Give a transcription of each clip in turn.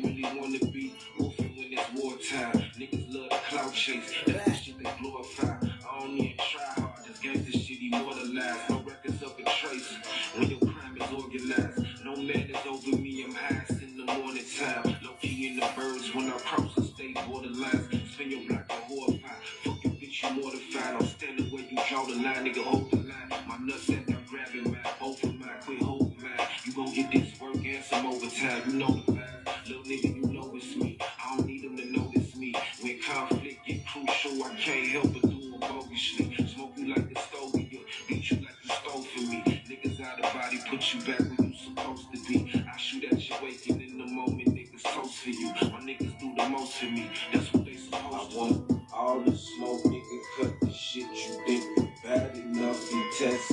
really wanna be orphan when it's wartime. Niggas love the clout chase, that's the shit they glorify. I don't even try hard, this gangsta shit immortalized. No records of a trace when your crime is organized. No man is over me, I'm highest in the morning time. Low key in the birds when I cross the state borderlines. Spin your block a horrified. Fuck your bitch, you mortified. I'm standing where you draw the line, nigga, hold the line. My nutsack, I'm grabbing mine, both of mine, quit holding mine. You gon' get this work and some overtime, you know the vibe. Little nigga, you know it's me. I don't need them to notice me. When conflict get crucial, I can't help but do it bogusly. Smoke you like a stogie, beat you like you stole from me. Niggas out of body, put you back where you supposed to be. I shoot at you waking in the moment, niggas toast for you. My niggas do the most for me, that's what they supposed to. I want all the smoke, nigga, cut the shit you think bad enough and test.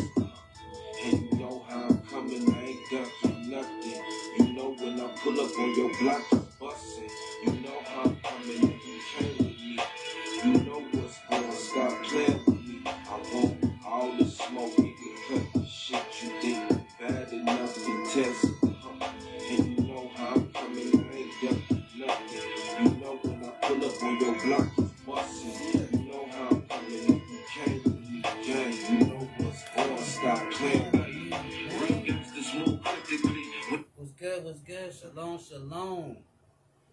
And you know how I'm coming, I ain't ducking nothing. You know when I pull up on your block, it's bustin'. You know how I'm coming, if you came with me. You know what's going, stop playing with me. I want all the smoke, nigga, cut the shit you think bad enough and test. And you know how I'm coming, I ain't ducking nothing. You know when I pull up on your block, it's bustin'. You know how I'm coming, if you came with me. Gang, you know what's going, stop playing with me. What's good? Shalom, shalom.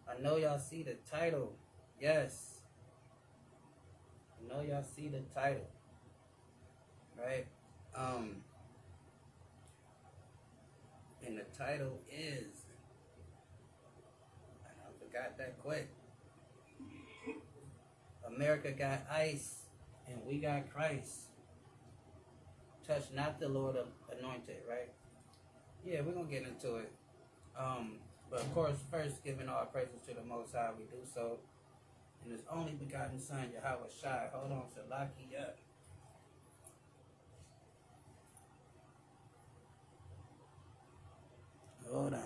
I know y'all see the title. Yes. I know y'all see the title. Right? And the title is, I forgot that quick. America got ice and we got Christ. Touch not the Lord anointed, right? Yeah, we're gonna get into it. But of course, first giving all praises to the Most High, we do so. And His only begotten Son, Yahweh Shai. Hold on, Salaki up. Hold on.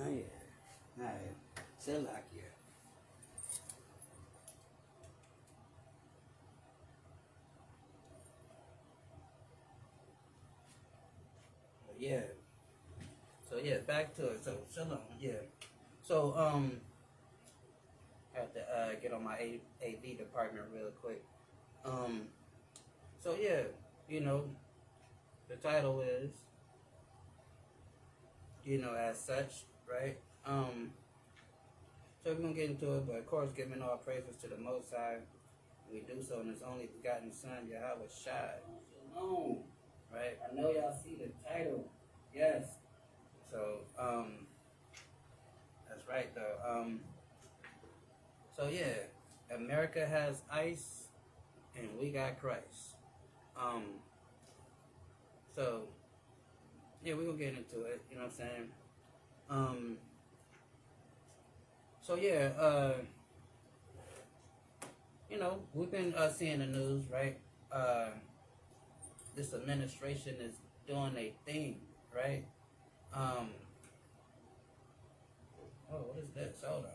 Oh yeah. Alright. Salaki. Yeah. So yeah, back to it. So shalom. Yeah. So I have to get on my AV department real quick. So yeah, the title is, as such, right? So we're gonna get into it, but of course, giving all praises to the Most High, we do so in His only begotten Son, Yahweh Shai. Shalom, right? I know y'all see the title, yes. So that's right though. So yeah, America has ice, and we got Christ. So yeah, we're gonna get into it. You know what I'm saying? So yeah, we've been seeing the news, right? This administration is doing a thing, right? Oh, what is this? Hold on.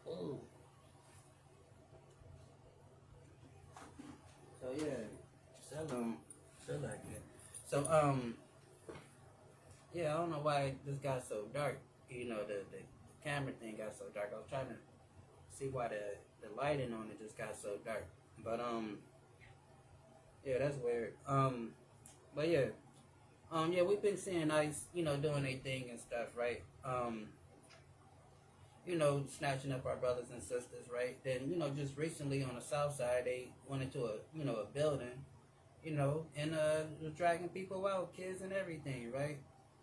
Ooh. So yeah, so like that. So yeah, I don't know why this got so dark. You know, the camera thing got so dark. I was trying to see why the lighting on it just got so dark. But yeah, that's weird. But yeah, yeah, we've been seeing ICE, you know, doing their thing and stuff, right? You know, snatching up our brothers and sisters, right? Then, you know, just recently on the south side, they went into a, you know, a building, you know, and was dragging people out, kids and everything, right?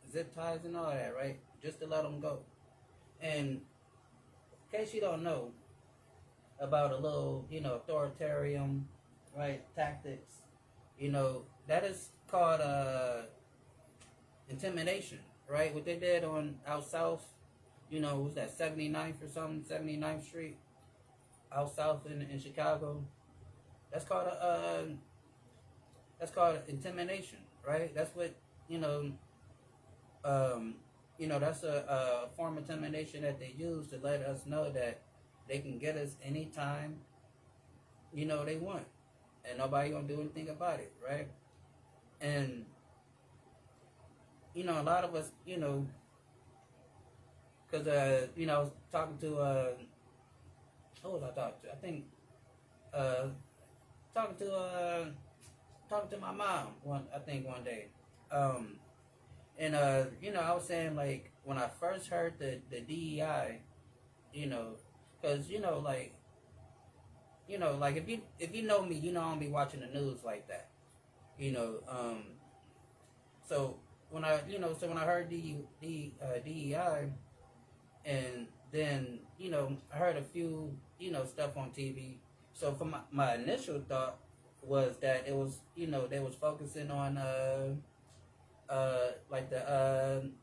Zip ties and all that, right? Just to let them go. And in case you don't know about a little, you know, authoritarian, right, tactics, you know, that is called intimidation, right? What they did on out south, you know, was that 79th or something, 79th Street, out south in Chicago. That's called that's called intimidation, right? That's what you know. Um, you know, that's a form of intimidation that they use to let us know that they can get us anytime, you know, they want, and nobody gonna do anything about it, right? And you know, a lot of us, you know, because you know, I was talking to who was I talking to? I think uh, talking to talking to my mom one day. Um, and you know, I was saying like when I first heard the DEI, you know, because you know, like if you know me, you know I don't be watching the news like that, you know. So when I when I heard DEI, and then you know I heard a few stuff on TV. So for my initial thought was that it was they was focusing on like the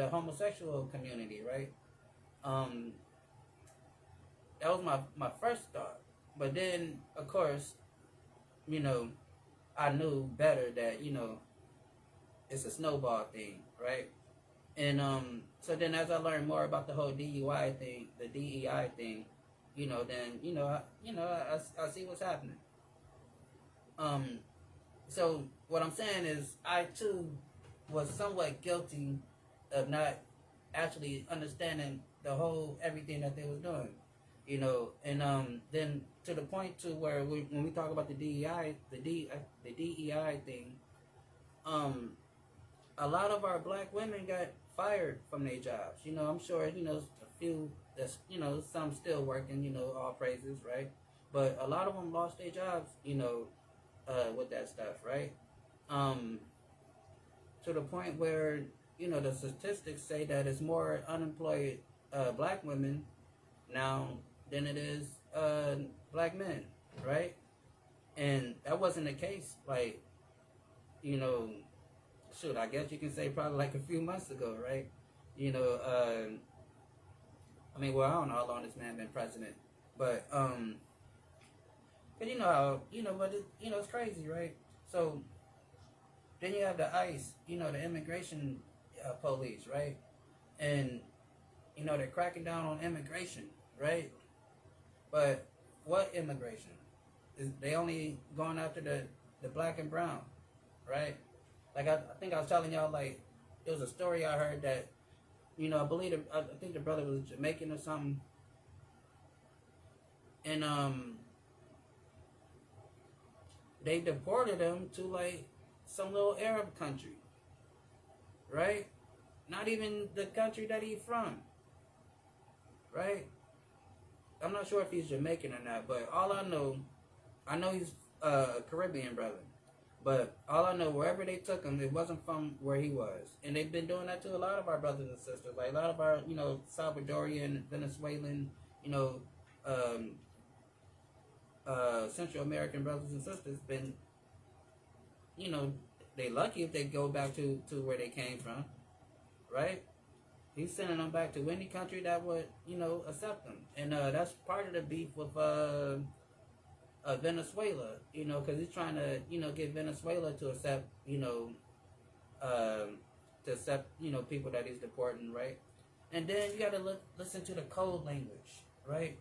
homosexual community, right? Um, that was my first thought, but then of course you know I knew better that it's a snowball thing, right? And so then as I learned more about the whole DUI thing, the DEI thing, then I see what's happening. So what I'm saying is I too was somewhat guilty of not actually understanding the whole everything that they was doing, and then to the point to where when we talk about the DEI thing, a lot of our black women got fired from their jobs. I'm sure a few that's some still working. All praises, right? But a lot of them lost their jobs. With that stuff, right? Um, to the point where the statistics say that it's more unemployed black women now than it is black men, right? And that wasn't the case, like shoot, I guess you can say probably like a few months ago, right? I mean, well, I don't know how long this man been president, but but but it's crazy, right? So then you have the ICE, the immigration police, right? And they're cracking down on immigration, right? But what immigration? Is they only going after the black and brown, right? Like I think I was telling y'all, like it was a story I heard that I think the brother was Jamaican or something, and they deported him to like some little Arab country, right? Not even the country that he's from, right? I'm not sure if he's Jamaican or not, but all I know he's a Caribbean brother. But all I know, wherever they took him, it wasn't from where he was. And they've been doing that to a lot of our brothers and sisters. Like a lot of our, Salvadorian, Venezuelan, Central American brothers and sisters been, they lucky if they go back to where they came from, right? He's sending them back to any country that would, accept them. And that's part of the beef with Venezuela, because he's trying to, get Venezuela to accept, people that he's deporting, right? And then you gotta listen to the code language, right?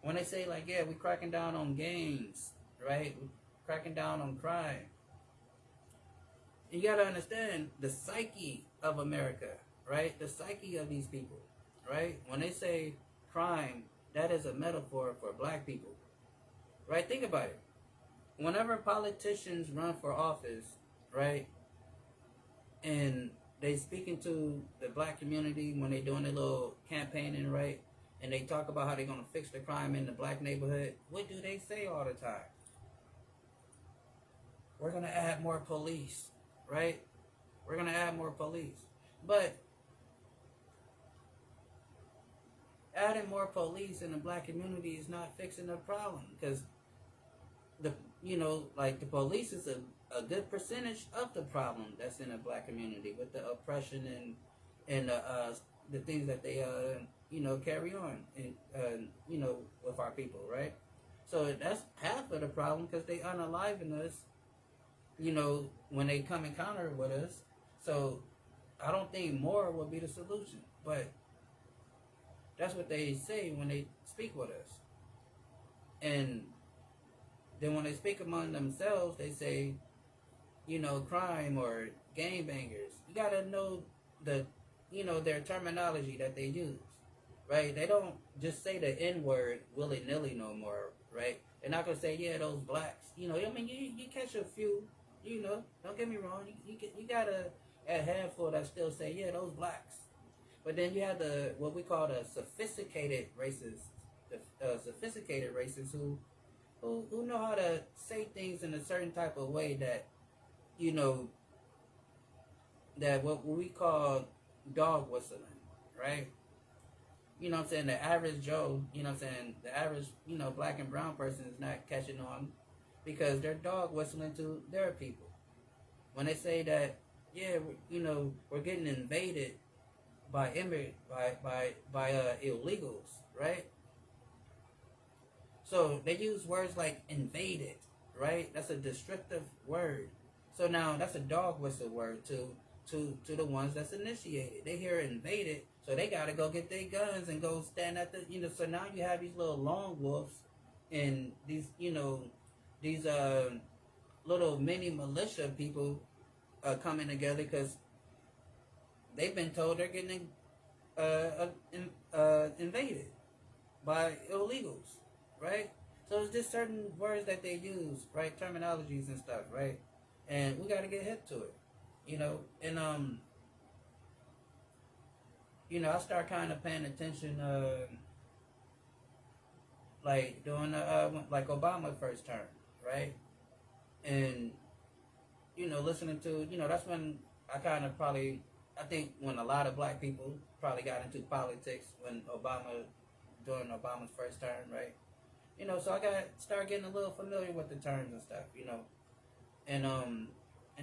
When they say like, yeah, we cracking down on gangs, right? We cracking down on crime. You gotta understand the psyche of America, right? The psyche of these people, right? When they say crime, that is a metaphor for black people, right? Think about it. Whenever politicians run for office, right, and they speaking to the black community when they doing their little campaigning, right, and they talk about how they're gonna fix the crime in the black neighborhood, what do they say all the time? We're gonna add more police, right? We're gonna add more police. But adding more police in the black community is not fixing the problem, because the like the police is a good percentage of the problem that's in the black community with the oppression and the things that they carry on and with our people, right? So that's half of the problem, because they unaliven us when they come encounter with us. So I don't think more will be the solution, but that's what they say when they speak with us. And then when they speak among themselves, they say, crime or gangbangers. You gotta know their terminology that they use, right? They don't just say the N-word willy-nilly no more, right? They're not gonna say, yeah, those blacks. You catch a few, don't get me wrong. You got a handful that still say, yeah, those blacks. But then you have what we call the sophisticated racists, who know how to say things in a certain type of way that, that what we call dog whistling, right? You know what I'm saying? The average Joe, the average, black and brown person is not catching on, because they're dog whistling to their people. When they say that, yeah, we're getting invaded by illegals, right? So they use words like invaded, right? That's a descriptive word. So now that's a dog whistle word to the ones that's initiated. They hear invaded, so they gotta go get their guns and go stand at the So now you have these little lone wolves and these little mini militia people coming together, because they've been told they're getting invaded by illegals, right? So it's just certain words that they use, right? Terminologies and stuff, right? And we got to get hip to it, And I start kind of paying attention, like during like Obama first term, right? And listening to that's when I kind of I think when a lot of black people probably got into politics during Obama's first term, right? So I start getting a little familiar with the terms and stuff, and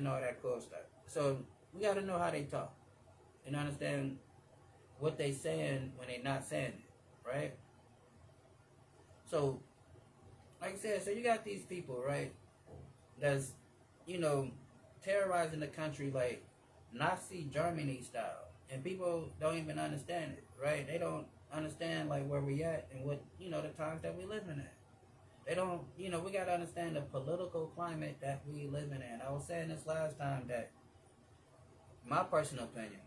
all that cool stuff. So we got to know how they talk and understand what they saying when they not saying it, right? So, like I said, so you got these people, right, that's terrorizing the country like Nazi Germany style, and people don't even understand it, right? They don't understand like where we at and what the times that we living in. They don't, we gotta understand the political climate that we living in. I was saying this last time that my personal opinion,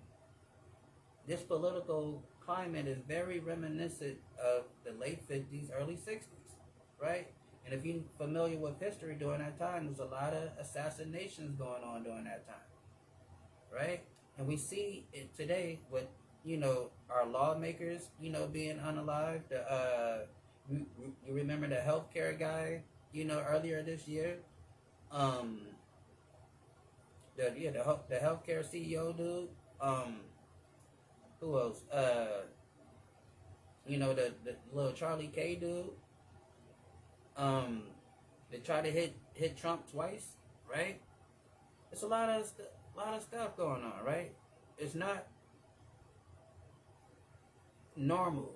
this political climate is very reminiscent of the late 50s, early 60s, right? And if you're familiar with history during that time, there's a lot of assassinations going on during that time, right? And we see it today with, our lawmakers, being unalived. You remember the healthcare guy, earlier this year? The healthcare CEO dude. Who else? The little Charlie K dude. They tried to hit Trump twice, right? It's a lot of stuff going on, right? It's not normal.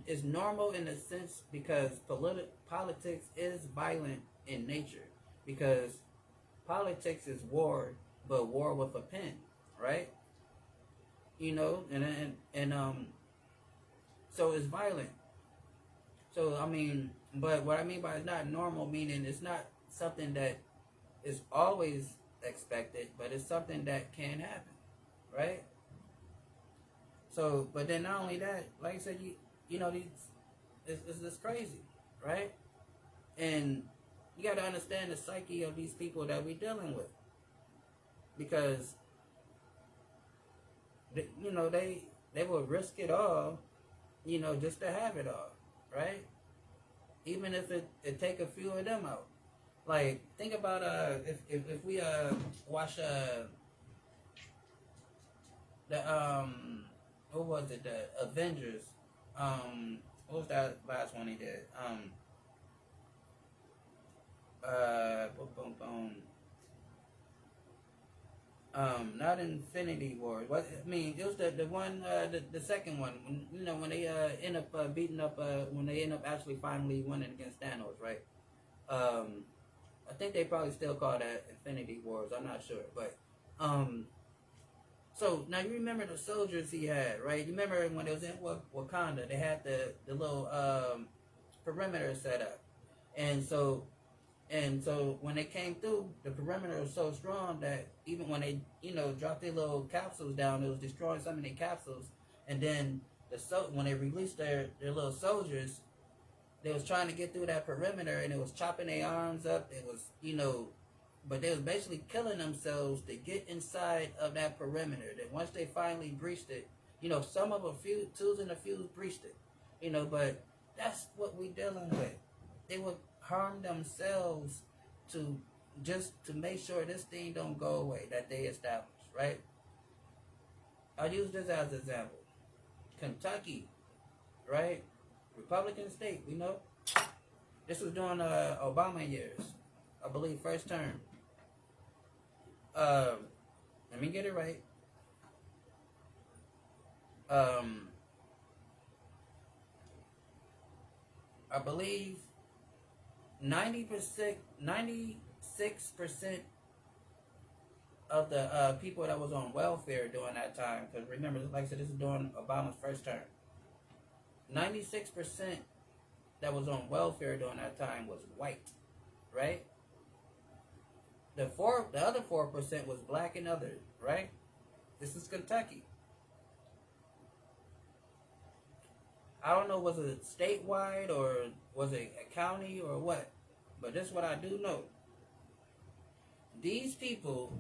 It's normal in a sense because politics is violent in nature, because politics is war, but war with a pen, right? you know, so it's violent. So I mean, but what I mean by it's not normal, meaning it's not something that is always expected, but it's something that can happen, right? So, but then not only that, like I said, you know, it's crazy, right? And you got to understand the psyche of these people that we're dealing with, because you know they will risk it all, you know, just to have it all, right? Even if it take a few of them out. Like think about if we watch the what was it, the Avengers, what was that last one he did, boom boom boom, not Infinity War. What I mean, it was the one, the second one. When, you know, when they end up beating up, when they end up actually finally winning against Thanos, right? I think they probably still call that Infinity Wars. I'm not sure, but so now you remember the soldiers he had, right? You remember when it was in Wakanda, they had the little perimeter set up, and so. And so when they came through, the perimeter was so strong that even when they, you know, dropped their little capsules down, it was destroying some of their capsules. And then when they released their little soldiers, they was trying to get through that perimeter, and it was chopping their arms up. It was, you know, but they was basically killing themselves to get inside of that perimeter. That once they finally breached it, you know, some of twos and a few breached it, you know, but that's what we dealing with. They would harm themselves to make sure this thing don't go away that they established, right? I'll use this as an example. Kentucky, right? Republican state, we know. This was during Obama years, I believe, first term. Let me get it right. I believe 96% of the people that was on welfare during that time, because remember, like I said, this is during Obama's first term. 96% that was on welfare during that time was white, right? The other 4% was black and other, right? This is Kentucky. I don't know, was it statewide or was it a county or what? But this is what I do know. These people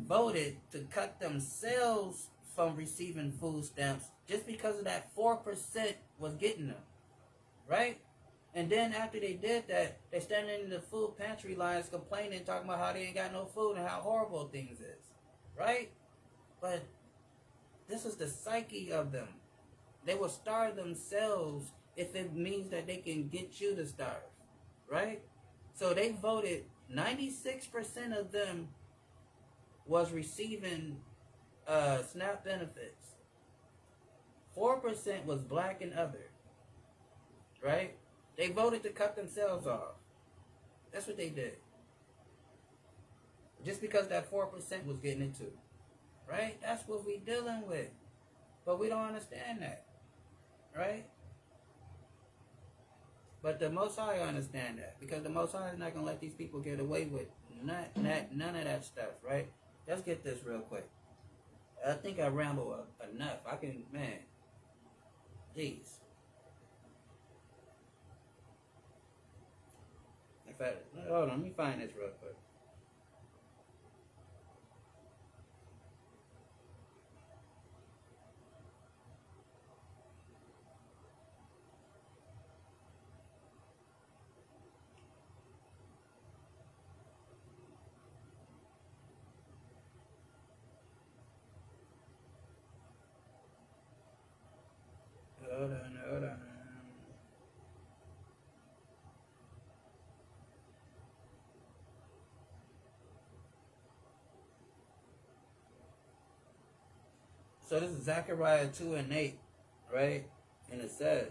voted to cut themselves from receiving food stamps just because of that 4% was getting them, right? And then after they did that, they standing in the food pantry lines complaining, talking about how they ain't got no food and how horrible things is, right? But this is the psyche of them. They will starve themselves if it means that they can get you to starve, right? So they voted, 96% of them was receiving SNAP benefits. 4% was black and other, right? They voted to cut themselves off. That's what they did. Just because that 4% was getting it too, right? That's what we dealing with. But we don't understand that, right? But the Most High understand that, because the Most High is not going to let these people get away with none of that stuff, right? Let's get this real quick. I think I ramble enough. I can, man, jeez. In fact, hold on, let me find this real quick. Hold on. So this is Zechariah 2:8, right? And it says,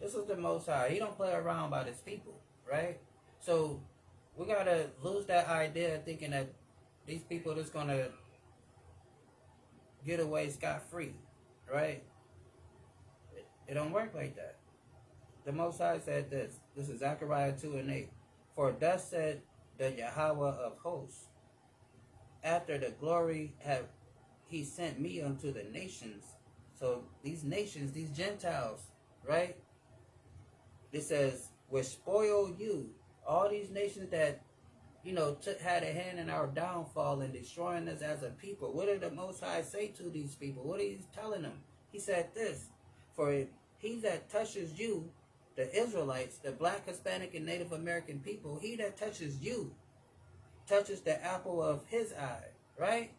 this is the Most High. He don't play around by his people, right? So we gotta lose that idea of thinking that these people just gonna get away scot-free, right? It don't work like that. The Most High said this. This is Zechariah 2:8. For thus said the Yahweh of hosts, after the glory have he sent me unto the nations. So these nations, these Gentiles, right? It says, will spoil you. All these nations that, had a hand in our downfall and destroying us as a people. What did the Most High say to these people? What is he telling them? He said this, for he that touches you, the Israelites, the black, Hispanic, and Native American people, he that touches you, touches the apple of his eye, right?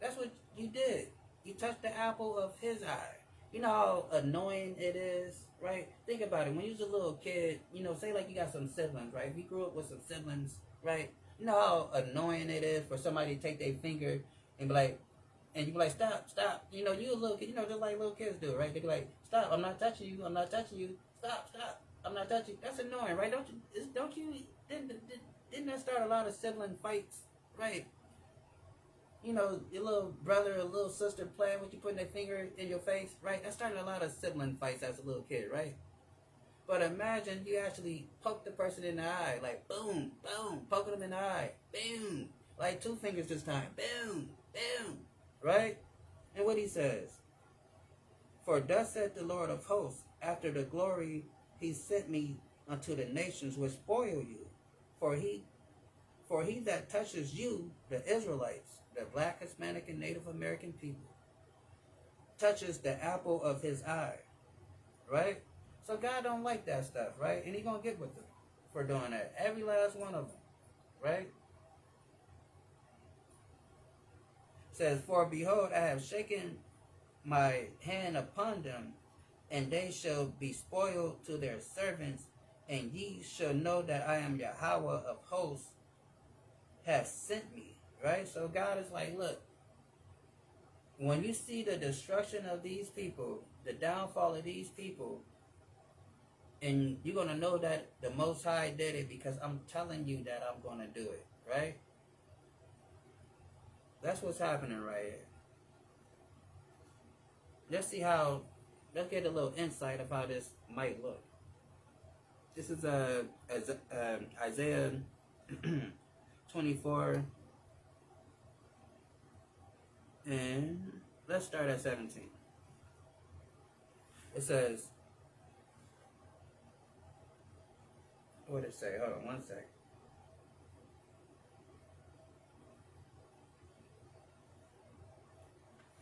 That's what you did. You touched the apple of his eye. You know how annoying it is, right? Think about it. When you was a little kid, say like you got some siblings, right? If you grew up with some siblings, right? You know how annoying it is for somebody to take their finger and be like, stop. You a little kid, just like little kids do, right? They be like, stop, I'm not touching you, Stop, I'm not touching you. That's annoying, right? Didn't that start a lot of sibling fights, right? Your little brother or little sister playing with you, putting their finger in your face, right? That started a lot of sibling fights as a little kid, right? But imagine you actually poke the person in the eye, like boom, boom, poking them in the eye, boom, like 2 fingers this time, boom, boom, right? And what he says, for thus said the Lord of hosts, after the glory he sent me unto the nations will spoil you. For he that touches you, the Israelites, the black, Hispanic, and Native American people, touches the apple of his eye, right? So God don't like that stuff, right? And he gonna get with them for doing that. Every last one of them, right? It says, for behold, I have shaken my hand upon them, and they shall be spoiled to their servants, and ye shall know that I am Yahweh of hosts, have sent me, right? So God is like, look, when you see the destruction of these people, the downfall of these people, and you're going to know that the Most High did it because I'm telling you that I'm going to do it, right? That's what's happening right here. Let's get a little insight of how this might look. This is Isaiah 24, and let's start at 17. It says, what did it say? Hold on one sec.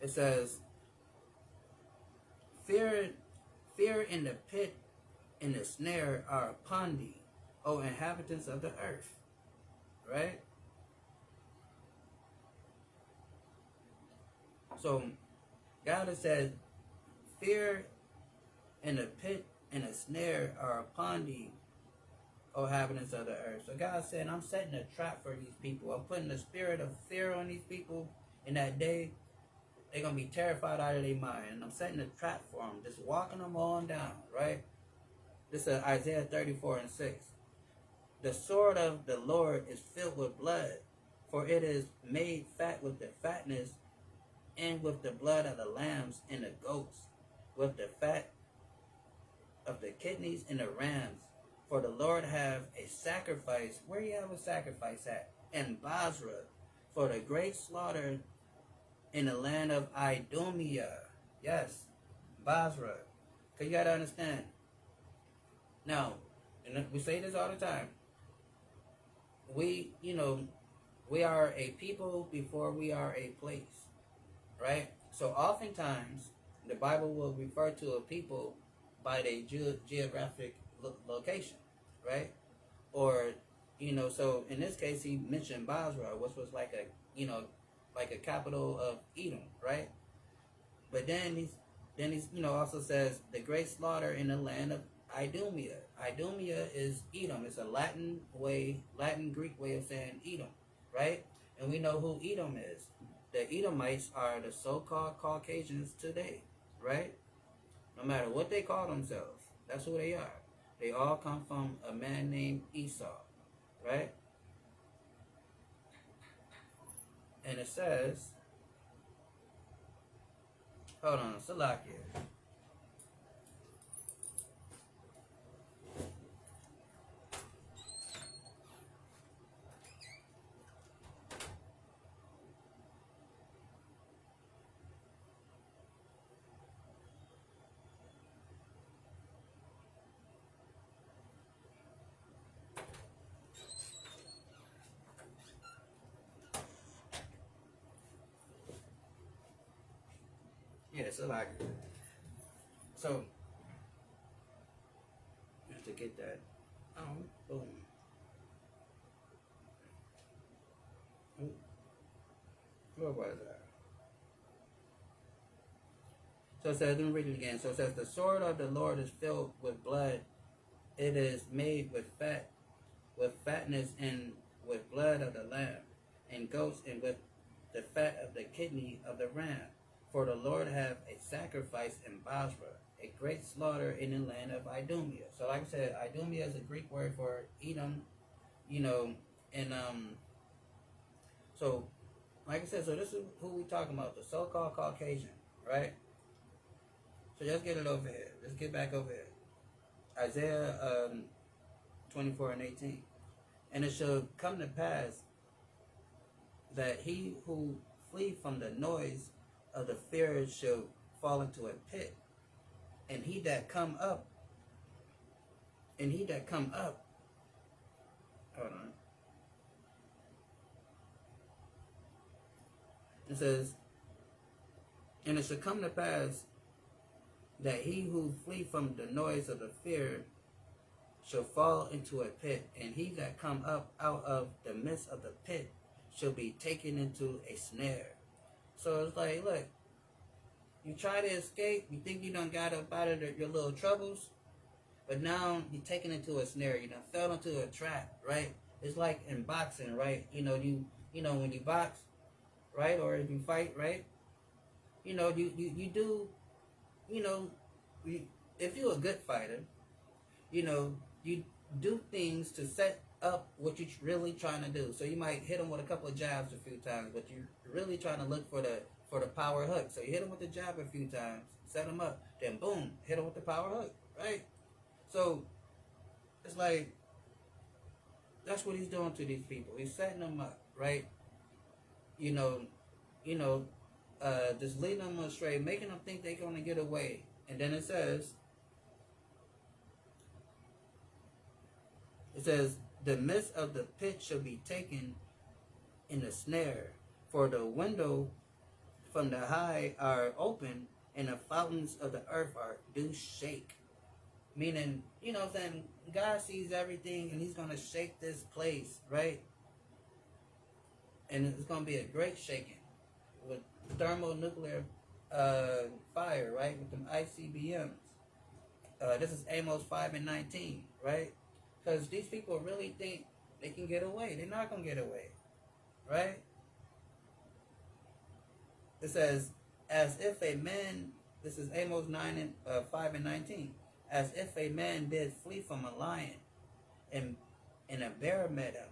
It says, fear in the pit and the snare are upon thee, O inhabitants of the earth. Right? So God has said, fear and the pit and the snare are upon thee, O inhabitants of the earth. So God said, I'm setting a trap for these people. I'm putting the spirit of fear on these people. In that day, they're going to be terrified out of their mind. And I'm setting a trap for them, just walking them on down, right? This is Isaiah 34:6. The sword of the Lord is filled with blood, for it is made fat with the fatness, and with the blood of the lambs and the goats, with the fat of the kidneys and the rams. For the Lord have a sacrifice. Where you have a sacrifice at? In Basra, for the great slaughter in the land of Idumea. Yes, Basra. Because you got to understand. Now, and we say this all the time. We are a people before we are a place. Right? So oftentimes, the Bible will refer to a people by their geographic location. Right? Or, so in this case, he mentioned Basra, which was like a capital of Edom, right? But then he's also says the great slaughter in the land of Idumea. Idumea is Edom. It's a Latin Greek way of saying Edom, right? And we know who Edom is. The Edomites are the so-called Caucasians today, right? No matter what they call themselves, that's who they are. They all come from a man named Esau, right? And it says, Hold on, Salakia. Yeah, Salakia. So, you have to get that. Boom. Where was that? So it says, let me read it again. So it says, the sword of the Lord is filled with blood. It is made with fatness and with blood of the lamb and goats and with the fat of the kidney of the ram. For the Lord have a sacrifice in Basra, a great slaughter in the land of Idumea. So like I said, Idumea is a Greek word for Edom, and so like I said, so this is who we talking about, the so-called Caucasian, right? So let's get it over here. Let's get back over here. Isaiah 24 and 18. And it shall come to pass that he who flee from the noise of the fear shall fall into a pit, and he that come up, hold on. It says, and it shall come to pass that he who flee from the noise of the fear shall fall into a pit, and he that come up out of the midst of the pit shall be taken into a snare. So it's like, look, you try to escape, you think you done got up out of your little troubles, but now you're taken into a snare. You done fell into a trap, right? It's like in boxing, right? You know when you box, right, or if you fight, right? You do, if you're a good fighter, you do things to set up what you're really trying to do. So you might hit them with a couple of jabs a few times, but you're really trying to look for the power hook. So you hit them with the jab a few times, set them up, then boom, hit them with the power hook, right? So it's like that's what he's doing to these people. He's setting them up, right? Just leading them astray, making them think they're gonna get away. And then it says, the midst of the pit shall be taken in a snare, for the window from the high are open, and the fountains of the earth do shake. Meaning, then God sees everything, and he's going to shake this place, right? And it's going to be a great shaking with thermonuclear fire, right? With them ICBMs. This is Amos 5 and 19, right? Because these people really think they can get away. They're not going to get away, right? It says, as if a man, this is Amos 5 and 19, as if a man did flee from a lion, and a bear met him,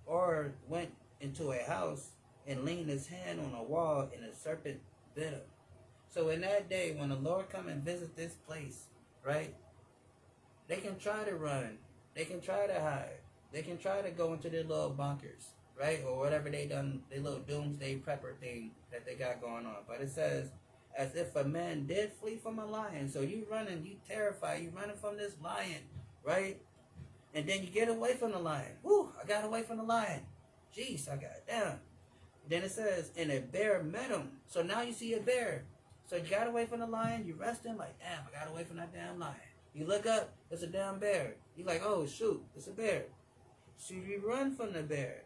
or went into a house and leaned his hand on a wall, and a serpent bit him. So in that day, when the Lord come and visit this place, right, they can try to run, they can try to hide, they can try to go into their little bunkers, right, or whatever they done, their little doomsday prepper thing that they got going on. But it says, as if a man did flee from a lion. So you running, you terrified, you running from this lion, right? And then you get away from the lion. Woo, I got away from the lion. Jeez, I got down. Then it says, and a bear met him. So now you see a bear. So you got away from the lion, you resting like, damn, I got away from that damn lion. You look up, it's a damn bear. You like, oh shoot, it's a bear. So you run from the bear.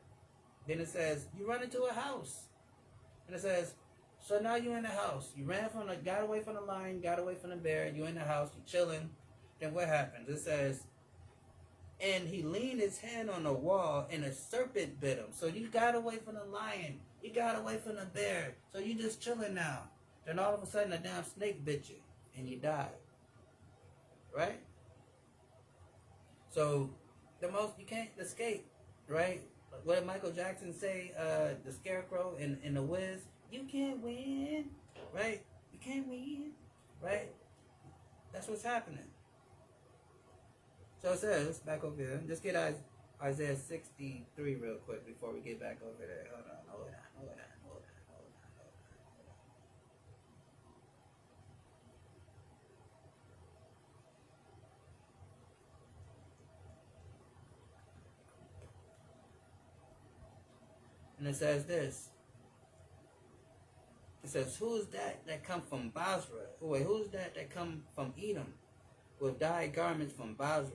Then it says, you run into a house. And it says, so now you're in the house. You got away from the lion, got away from the bear, you're in the house, you're chilling. Then what happens? It says, and he leaned his hand on the wall, and a serpent bit him. So you got away from the lion, you got away from the bear, so you just chilling now. Then all of a sudden a damn snake bit you, and you died. Right? So you can't escape, right? What did Michael Jackson say? The Scarecrow and the Wiz, you can't win, right? You can win, right? That's what's happening. So it says, back over here, just get Isaiah 63 real quick before we get back over there. Hold on. And it says this. It says, who is that come from Basra? Wait, who's that come from Edom with dyed garments from Basra?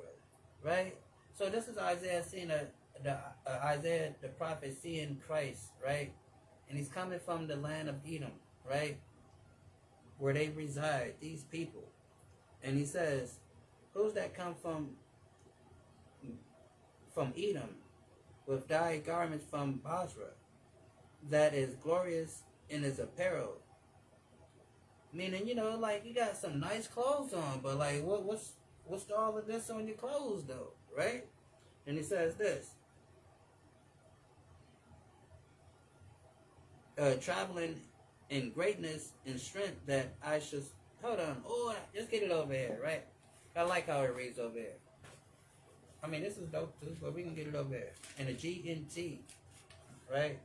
Right? So this is Isaiah seeing Isaiah the prophet seeing Christ, right? And he's coming from the land of Edom, right? Where they reside, these people. And he says, who's that come from Edom with dyed garments from Basra, that is glorious in his apparel? Meaning, like you got some nice clothes on, but like what's all of this on your clothes though, right? And he says this. Traveling in greatness and strength that I should hold on. Oh, just get it over here, right? I like how it reads over here. I mean, this is dope too, but we can get it over here. And a GNT, right?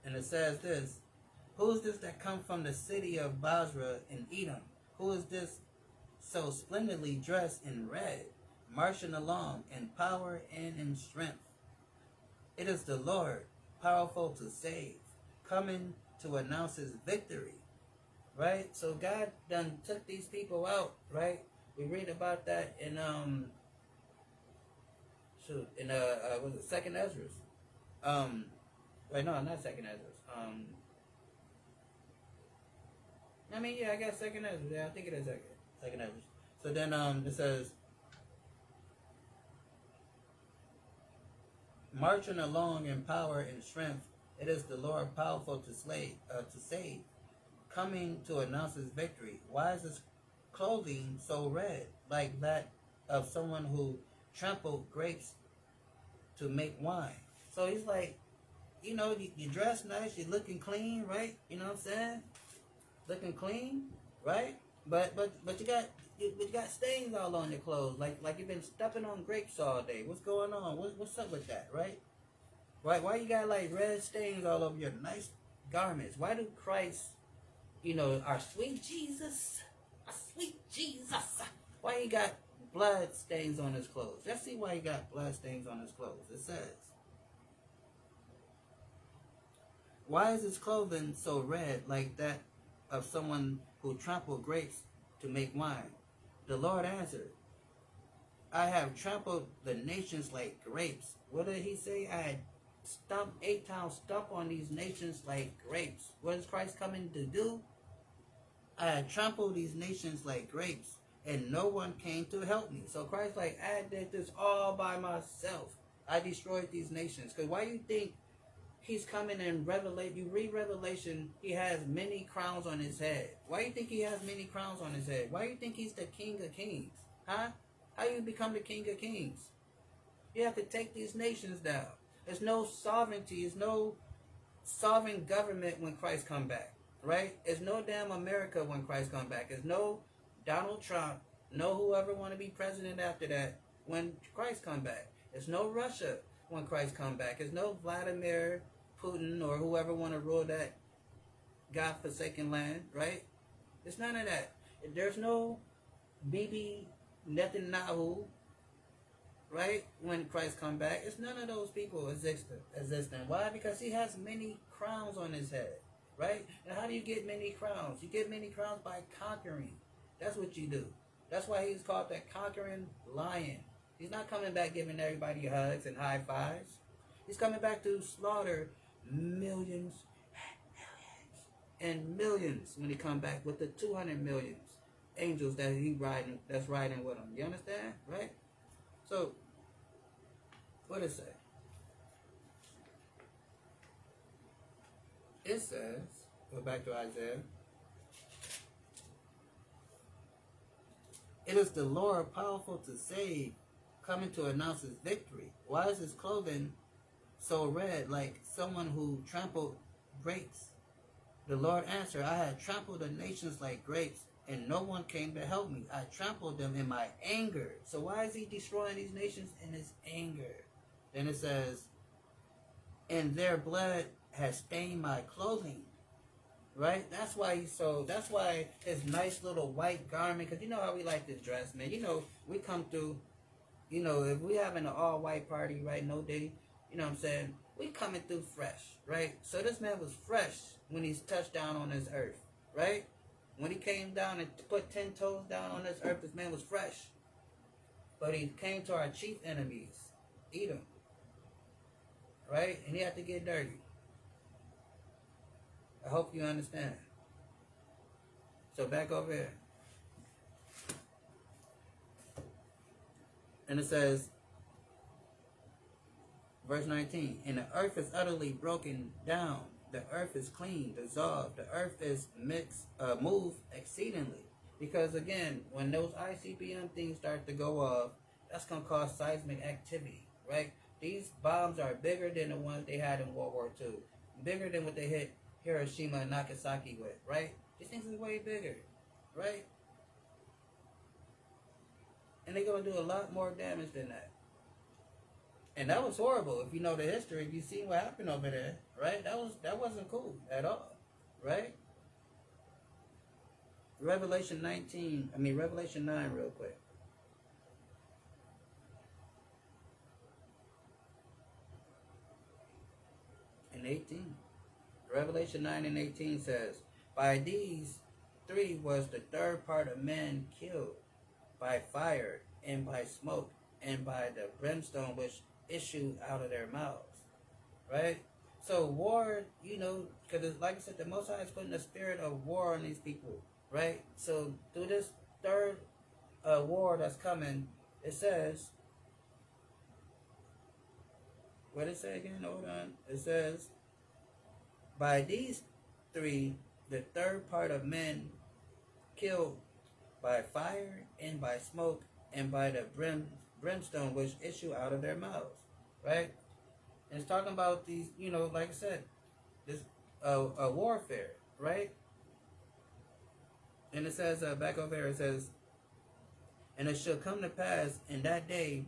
And it says this. Who is this that come from the city of Basra in Edom? Who is this so splendidly dressed in red, marching along in power and in strength? It is the Lord, powerful to save, coming to announce his victory. Right? So God done took these people out, right? We read about that in was it Second Ezra? Wait, no, not Second Ezra. I guess Second Ezra. Yeah, I think it is Second Ezra. So then it says, marching along in power and strength, it is the Lord powerful to save, coming to announce his victory. Why is his clothing so red, like that of someone who trampled grapes to make wine? So he's like, you dress nice, you're looking clean, right? You know what I'm saying? Looking clean, right? But you got stains all on your clothes, like you've been stepping on grapes all day. What's going on? What's up with that, right? Why you got like red stains all over your nice garments? Why do Christ, our sweet Jesus, why he got blood stains on his clothes? Let's see why he got blood stains on his clothes. It says, why is his clothing so red, like that of someone who trampled grapes to make wine? The Lord answered, I have trampled the nations like grapes. What did he say? I had 8 times stomp on these nations like grapes. What is Christ coming to do? I had trampled these nations like grapes, and no one came to help me. So Christ like, I did this all by myself. I destroyed these nations. Because why you think he's coming in Revelation? You read Revelation, he has many crowns on his head. Why you think he has many crowns on his head? Why you think he's the King of Kings? Huh? How you become the King of Kings? You have to take these nations down. There's no sovereignty. There's no sovereign government when Christ come back. Right? There's no damn America when Christ come back. There's no Donald Trump. No whoever want to be president after that when Christ come back. There's no Russia when Christ come back. There's no Vladimir Putin or whoever want to rule that God-forsaken land. Right? There's none of that. There's no Bibi Netanyahu, right? When Christ come back, it's none of those people existing. Why? Because he has many crowns on his head, right? And how do you get many crowns? You get many crowns by conquering. That's what you do. That's why he's called the conquering lion. He's not coming back giving everybody hugs and high fives. He's coming back to slaughter millions and millions when he come back with the 200 millions angels that's riding with him. You understand? Right? So, what does it say? It says, go back to Isaiah. It is the Lord powerful to save, coming to announce his victory. Why is his clothing so red, like someone who trampled grapes? The Lord answered, I had trampled the nations like grapes, and no one came to help me. I trampled them in my anger. So why is he destroying these nations in his anger? Then it says, and their blood has stained my clothing. Right? That's why that's why his nice little white garment, because you know how we like to dress, man. You know, we come through, you know, if we having an all-white party, right, no day, you know what I'm saying, we coming through fresh, right? So this man was fresh when he's touched down on this earth, right? When he came down and put 10 toes down on this earth, this man was fresh. But he came to our chief enemies, Edom, right? And he had to get dirty. I hope you understand. So back over here. And it says, verse 19, and the earth is utterly broken down. The earth is clean, dissolved. The earth is moved exceedingly. Because again, when those ICBM things start to go off, that's going to cause seismic activity, right? These bombs are bigger than the ones they had in World War II. Bigger than what they hit Hiroshima and Nagasaki with, right? These things is way bigger, right? And they're going to do a lot more damage than that. And that was horrible. If you know the history, if you see what happened over there, right? That wasn't cool at all, right? Revelation 9 real quick. And 18. Revelation 9 and 18 says, by these three was the third part of men killed, by fire, and by smoke, and by the brimstone which issued out of their mouths. Right? So war, you know, because like I said, the Most High is putting the spirit of war on these people. Right? So through this third war that's coming, it says, what did it say again? Hold on. It says, by these three, the third part of men killed by fire and by smoke and by the brimstone which issue out of their mouths, right? And it's talking about these, you know, like I said, this warfare, right? And it says, back over here, it says, and it shall come to pass in that day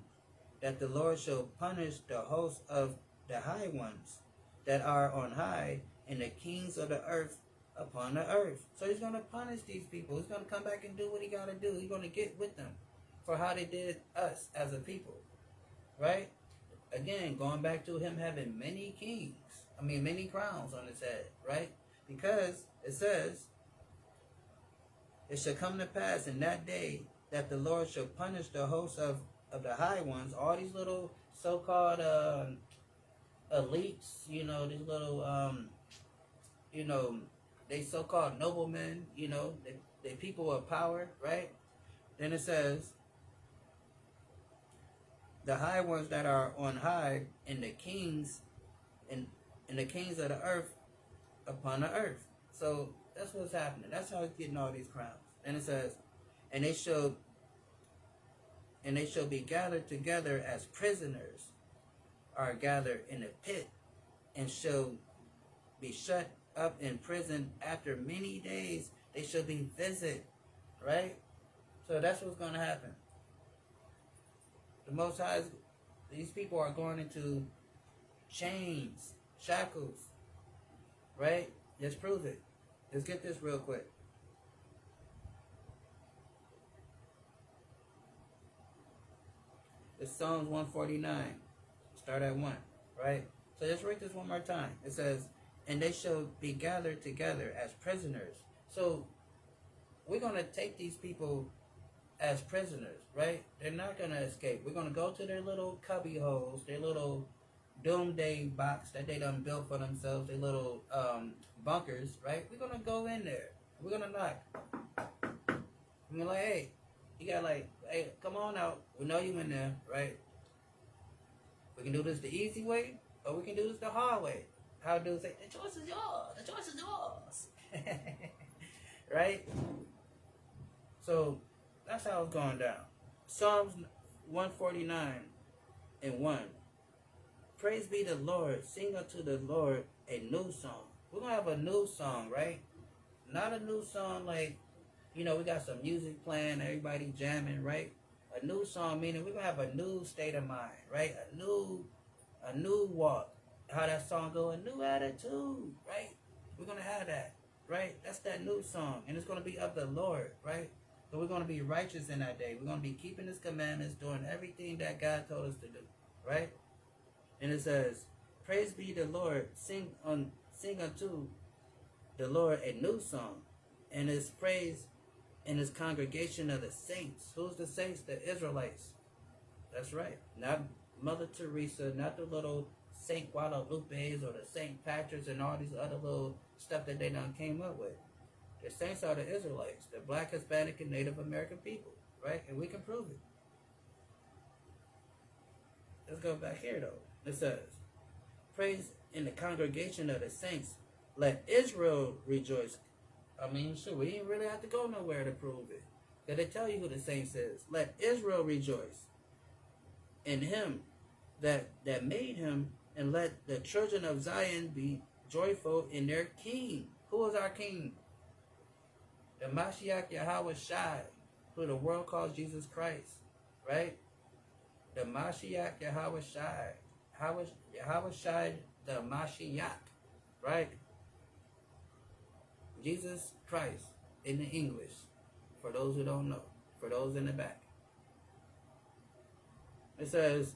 that the Lord shall punish the host of the high ones that are on high, and the kings of the earth upon the earth. So he's going to punish these people. He's going to come back and do what he got to do. He's going to get with them for how they did us as a people. Right? Again, going back to him having many many crowns on his head. Right? Because it says, it shall come to pass in that day that the Lord shall punish the hosts of the high ones, all these little so-called elites, you know, these little, you know, they so-called noblemen, you know, they people of power, right? Then it says, the high ones that are on high, and the kings, and the kings of the earth upon the earth. So that's what's happening. That's how he's getting all these crowns. And it says, and they shall be gathered together as prisoners are gathered in a pit, and shall be shut up in prison after many days. They shall be visited, right? So that's what's going to happen. The Most High, these people are going into chains, shackles, right? Let's prove it. Let's get this real quick. It's Psalms 149. Start at 1, right? So let's read this one more time. It says, and they shall be gathered together as prisoners. So we're going to take these people as prisoners, right? They're not going to escape. We're going to go to their little cubby holes, their little doomsday box that they done built for themselves, their little bunkers, right? We're going to go in there. We're going to knock. We're like, hey, you got like, hey, come on out. We know you in there, right? We can do this the easy way, or we can do this the hard way. How do say, the choice is yours. The choice is yours. Right? So that's how it's going down. Psalms 149:1. Praise be the Lord. Sing unto the Lord a new song. We're going to have a new song, right? Not a new song like, we got some music playing, everybody jamming, right? A new song meaning we're going to have a new state of mind, right? A new walk. How that song go? A new attitude, right? We're going to have that, right? That's that new song. And it's going to be of the Lord, right? So we're going to be righteous in that day. We're going to be keeping his commandments, doing everything that God told us to do, right? And it says, praise be the Lord, sing unto the Lord a new song, and his praise in his congregation of the saints. Who's the saints? The Israelites. That's right. Not Mother Teresa, not the little Saint Guadalupes or the Saint Patricks and all these other little stuff that they done came up with. The saints are the Israelites, the Black, Hispanic, and Native American people, right? And we can prove it. Let's go back here though. It says, praise in the congregation of the saints. Let Israel rejoice. I mean, sure, we ain't really have to go nowhere to prove it. Because they tell you who the saints is. Let Israel rejoice in him that made him, and let the children of Zion be joyful in their king. Who is our king? The Mashiach Yahweh Shai, who the world calls Jesus Christ, right? The Mashiach Yahweh Shai. Yahweh Shai, the Mashiach, right? Jesus Christ in the English, for those who don't know, for those in the back. It says,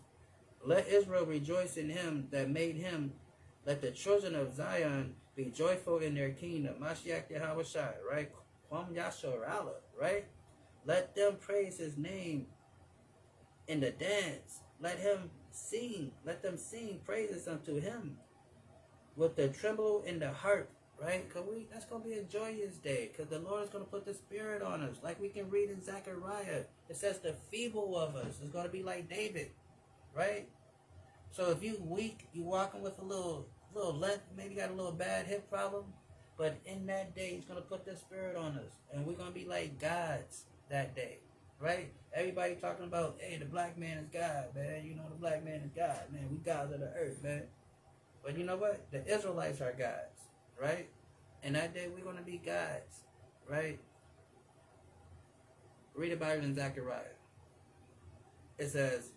let Israel rejoice in him that made him. Let the children of Zion be joyful in their kingdom. Mashiach Yahweh Shai, right? Kwam Yasharala, right? Let them praise his name in the dance. Let him sing. Let them sing praises unto him with the tremble in the heart, right? Because that's going to be a joyous day, because the Lord is going to put the Spirit on us. Like we can read in Zechariah. It says the feeble of us is going to be like David, right? So if you weak, you walking with a little limp, maybe got a little bad hip problem, but in that day, he's going to put the Spirit on us, and we're going to be like gods that day, right? Everybody talking about, hey, the black man is God, man. The black man is God, man. We gods of the earth, man. But you know what? The Israelites are gods, right? And that day, we're going to be gods, right? Read about it in Zechariah. It says,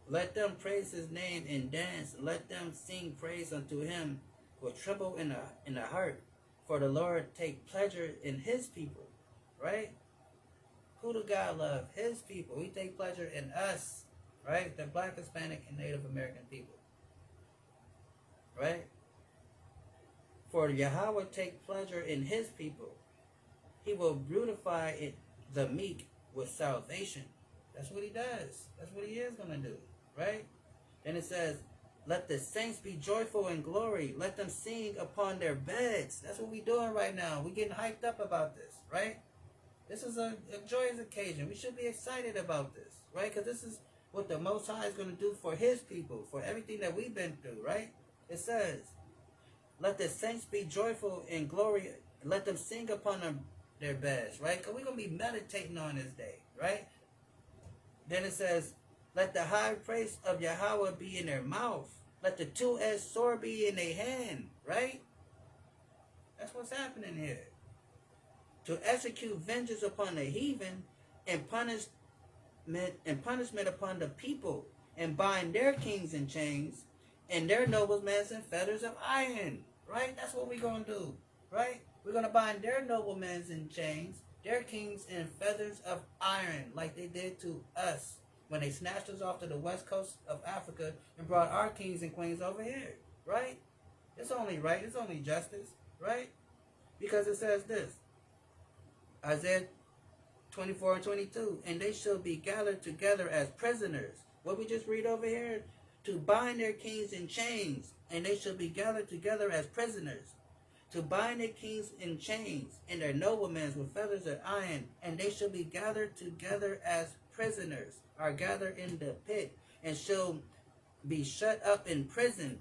let them praise his name and dance. Let them sing praise unto him with trouble in the heart. For the Lord take pleasure in his people, right? Who do God love? His people. He take pleasure in us, right? The Black, Hispanic, and Native American people, right? For Yahweh take pleasure in his people. He will beautify the meek with salvation. That's what he does. That's what he is going to do, right? And it says, let the saints be joyful in glory. Let them sing upon their beds. That's what we're doing right now. We're getting hyped up about this, right? This is a joyous occasion. We should be excited about this, right? Because this is what the Most High is going to do for his people, for everything that we've been through, right? It says, let the saints be joyful in glory. Let them sing upon their beds, right? Because we're going to be meditating on this day, right? Then it says, let the high praise of Yahweh be in their mouth. Let the two-edged sword be in their hand, right? That's what's happening here. To execute vengeance upon the heathen and punishment upon the people, and bind their kings in chains and their noblemen in fetters of iron, right? That's what we're going to do, right? We're going to bind their noblemen in chains, their kings in feathers of iron, like they did to us when they snatched us off to the west coast of Africa and brought our kings and queens over here, right? It's only right. It's only justice, right? Because it says this, Isaiah 24:22, and they shall be gathered together as prisoners. What we just read over here, to bind their kings in chains, and they shall be gathered together as prisoners. To bind their kings in chains, and their noblemen with feathers of iron, and they shall be gathered together as prisoners, are gathered in the pit, and shall be shut up in prison.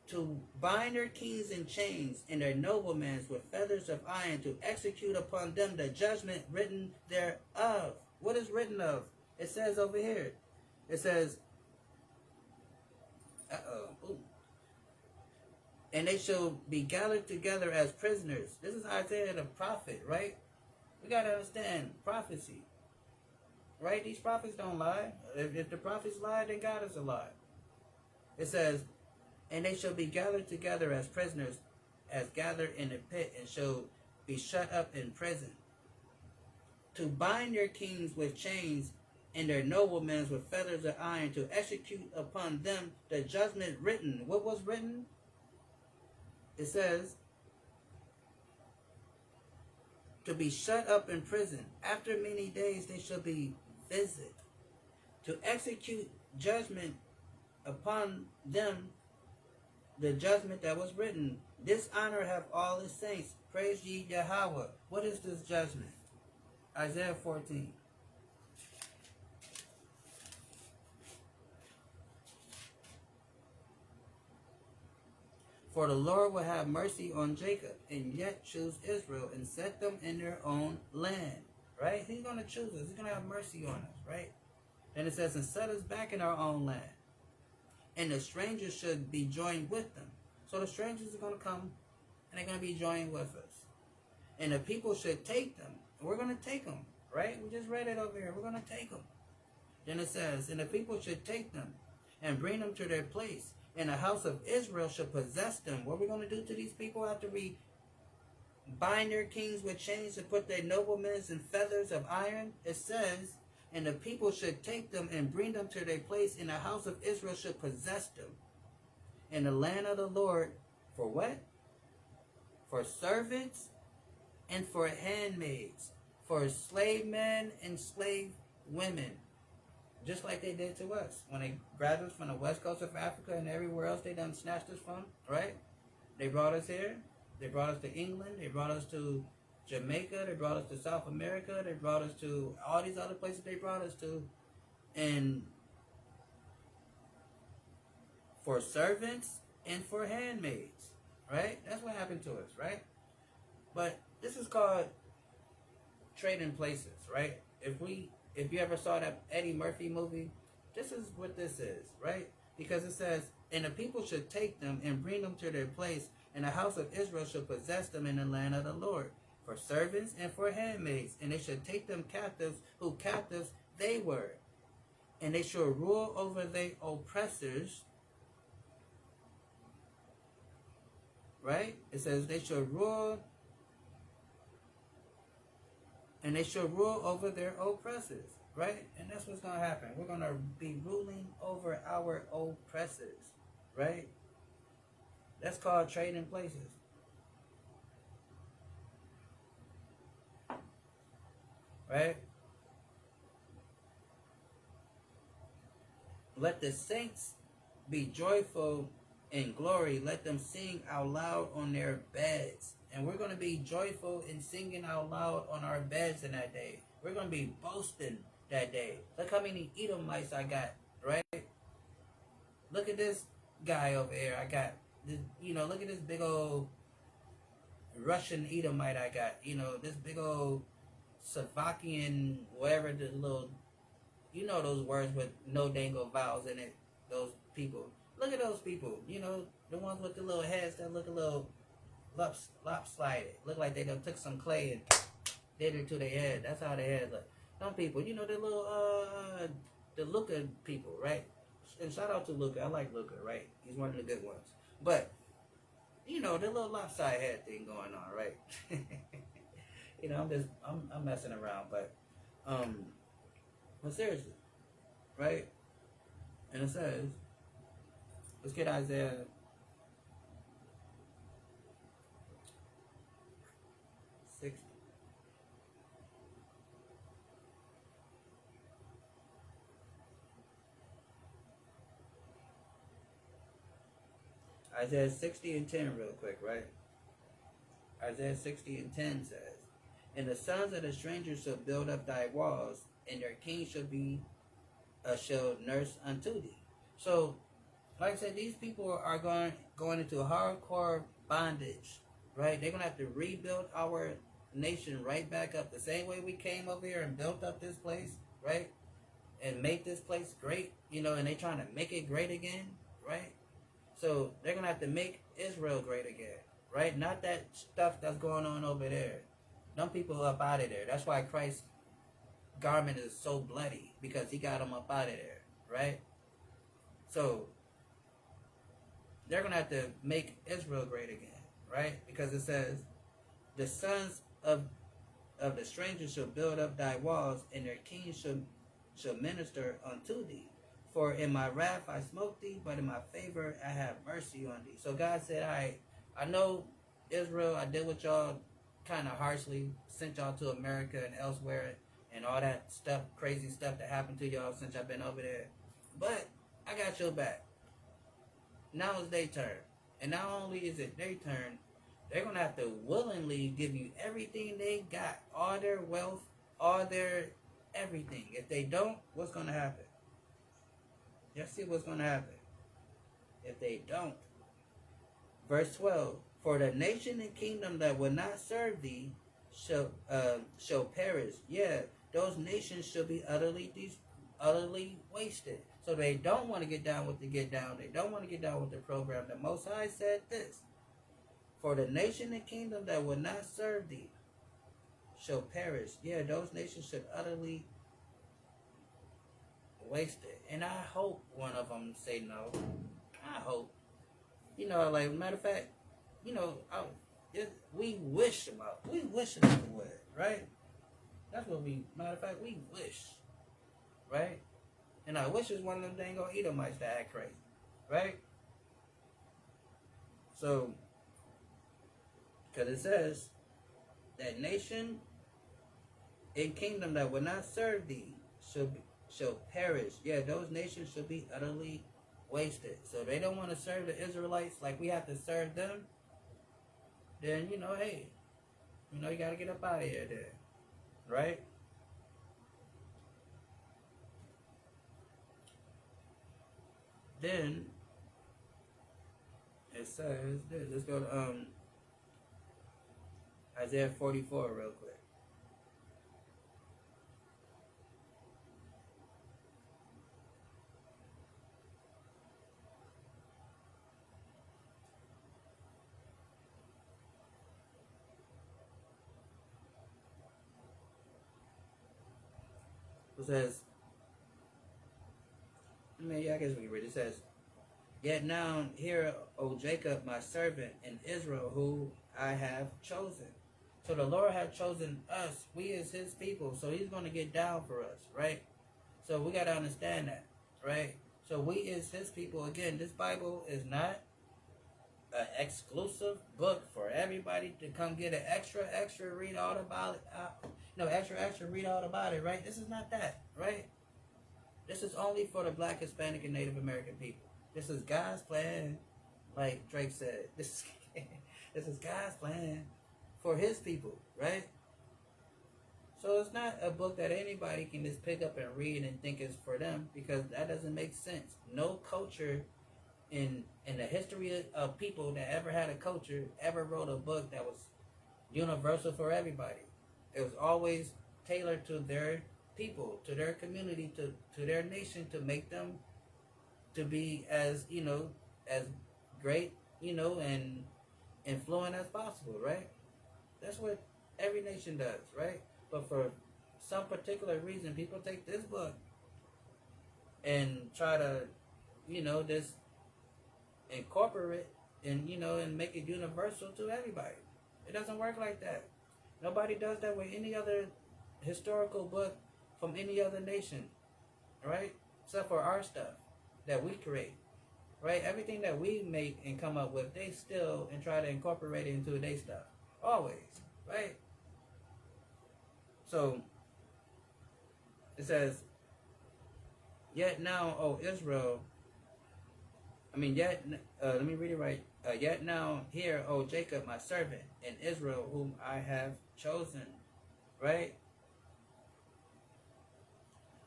To bind their kings in chains, and their noblemen with feathers of iron, to execute upon them the judgment written thereof. What is written of? It says over here. It says, and they shall be gathered together as prisoners. This is Isaiah the prophet, right? We got to understand prophecy, right? These prophets don't lie. If the prophets lie, then God is a lie. It says, and they shall be gathered together as prisoners, as gathered in a pit, and shall be shut up in prison. To bind their kings with chains, and their noblemen with feathers of iron, to execute upon them the judgment written. What was written? It says, to be shut up in prison. After many days they shall be visited. To execute judgment upon them, the judgment that was written. This honor have all his saints. Praise ye Yahweh. What is this judgment? Isaiah 14. For the Lord will have mercy on Jacob, and yet choose Israel, and set them in their own land. Right? He's going to choose us. He's going to have mercy on us. Right? And it says, and set us back in our own land. And the strangers should be joined with them. So the strangers are going to come, and they're going to be joined with us. And the people should take them. And we're going to take them. Right? We just read it over here. We're going to take them. Then it says, and the people should take them, and bring them to their place. And the house of Israel shall possess them. What are we going to do to these people after we bind their kings with chains and put their noblemen in feathers of iron? It says, and the people should take them and bring them to their place, and the house of Israel should possess them. And the land of the Lord, for what? For servants and for handmaids, for slave men and slave women. Just like they did to us. When they grabbed us from the west coast of Africa and everywhere else they done snatched us from, right? They brought us here. They brought us to England. They brought us to Jamaica. They brought us to South America. They brought us to all these other places they brought us to. And for servants and for handmaids, right? That's what happened to us, right? But this is called trading places, right? If you ever saw that Eddie Murphy movie, this is what this is, right? Because it says, and the people should take them and bring them to their place, and the house of Israel shall possess them in the land of the Lord, for servants and for handmaids, and they should take them captives, who captives they were, and they shall rule over their oppressors, right? It says they shall rule, and they shall rule over their oppressors, right? And that's what's going to happen. We're going to be ruling over our oppressors, right? That's called trading places. Right? Let the saints be joyful in glory. Let them sing out loud on their beds. And we're going to be joyful in singing out loud on our beds in that day. We're going to be boasting that day. Look how many Edomites I got, right? Look at this guy over here. I got, this, look at this big old Russian Edomite I got. This big old Slovakian, whatever the little, those words with no dangle vowels in it. Those people. Look at those people. The ones with the little heads that look a little lopsided. Look like they done took some clay and did it to their head. That's how their head look. Some people, the little the Luca people, right? And shout out to Luca. I like Luca, right? He's one of the good ones. But the little lopsided head thing going on, right? I'm messing around, but seriously, right? And it says, let's get Isaiah 60. Isaiah 60 and 10 real quick, right? Isaiah 60 and 10 says, and the sons of the strangers shall build up thy walls, and their king shall nurse unto thee. So, like I said, these people are going into hardcore bondage, right? They're going to have to rebuild our nation right back up the same way we came over here and built up this place, right? And make this place great, you know, and they trying to make it great again, right? So they're gonna have to make Israel great again, right? Not that stuff that's going on over there. Them people up out of there. That's why Christ's garment is so bloody, because he got them up out of there, right? So they're gonna have to make Israel great again, right? Because it says, the sons of the strangers shall build up thy walls, and their kings shall minister unto thee. For in my wrath I smote thee, but in my favor I have mercy on thee. So God said, all right, I know Israel, I deal with y'all kind of harshly, sent y'all to America and elsewhere, and all that stuff, crazy stuff that happened to y'all since I've been over there. But I got your back. Now it's their turn. And not only is it their turn, they're going to have to willingly give you everything they got. All their wealth, all their everything. If they don't, what's going to happen? Let's see what's going to happen. If they don't. Verse 12. For the nation and kingdom that will not serve thee shall perish. Yeah, those nations shall be utterly wasted. So they don't want to get down with the get down. They don't want to get down with the program. The Most High said this. For the nation and kingdom that will not serve thee shall perish. Yeah, those nations should utterly waste it. And I hope one of them say no. I hope. You know, like, matter of fact, you know, we wish them would, right? That's what matter of fact, we wish, right? And I wish is one of them dang old Edomites that act crazy, right? So, because it says that nation and kingdom that will not serve thee shall perish. Yeah, those nations shall be utterly wasted. So they don't want to serve the Israelites like we have to serve them. Then, you know, hey, you know, you got to get up out of here then, right? Then it says, let's go to Isaiah 44 real quick. It says, I guess we can read it. It says, yet now hear, O Jacob, my servant, and Israel, who I have chosen. So the Lord had chosen us. We is his people. So he's going to get down for us, right? So we got to understand that, right? So we is his people. Again, this Bible is not an exclusive book for everybody to come get an extra read all about it. Extra read all about it, right? This is not that, right? This is only for the Black, Hispanic, and Native American people. This is God's plan, like Drake said. This is God's plan for his people, right? So it's not a book that anybody can just pick up and read and think is for them, because that doesn't make sense. No culture in the history of people that ever had a culture ever wrote a book that was universal for everybody. It was always tailored to their people, to their community, to their nation, to make them to be as, you know, as great, you know, and influent as possible, right? That's what every nation does, right? But for some particular reason, people take this book and try to, you know, just incorporate it and, you know, and make it universal to everybody. It doesn't work like that. Nobody does that with any other historical book from any other nation, right? Except for our stuff that we create, right? Everything that we make and come up with, they steal and try to incorporate it into their stuff. Always, right? So, it says, yet now, O Israel, let me read it right. Yet now, hear, O Jacob, my servant, and Israel, whom I have chosen, right?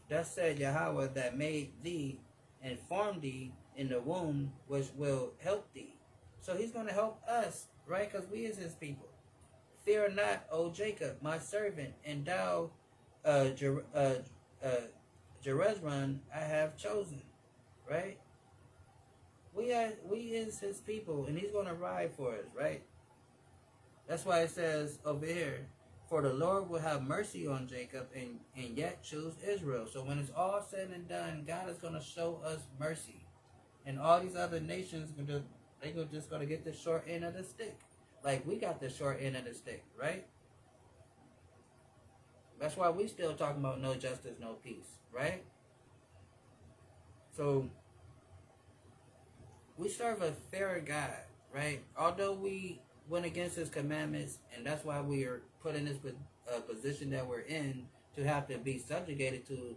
Thus said Yahweh that made thee and formed thee in the womb, which will help thee. So he's going to help us, right? Because we is his people. Fear not, O Jacob, my servant, and thou, Jerusalem, I have chosen. Right? We is his people, and he's going to ride for us, right? That's why it says over here, for the Lord will have mercy on Jacob and yet choose Israel. So when it's all said and done, God is going to show us mercy. And all these other nations, they're just going to get the short end of the stick. Like we got the short end of the stick, right? That's why we still talking about no justice, no peace, right? So we serve a fair God, right? Although we went against his commandments, and that's why we are put in this position that we're in, to have to be subjugated to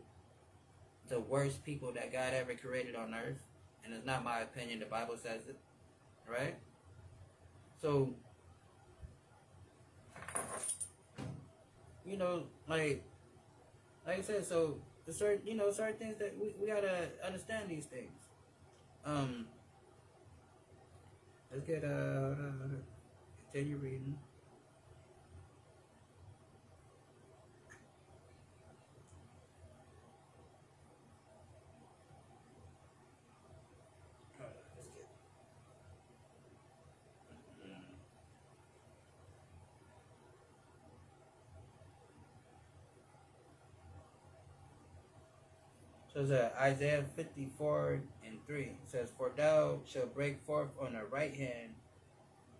the worst people that God ever created on earth. And it's not my opinion, the Bible says it, right? So, you know, like I said, so the certain things that we gotta understand these things. Let's get continue reading. So it's Isaiah 54:3. It says, for thou shalt break forth on the right hand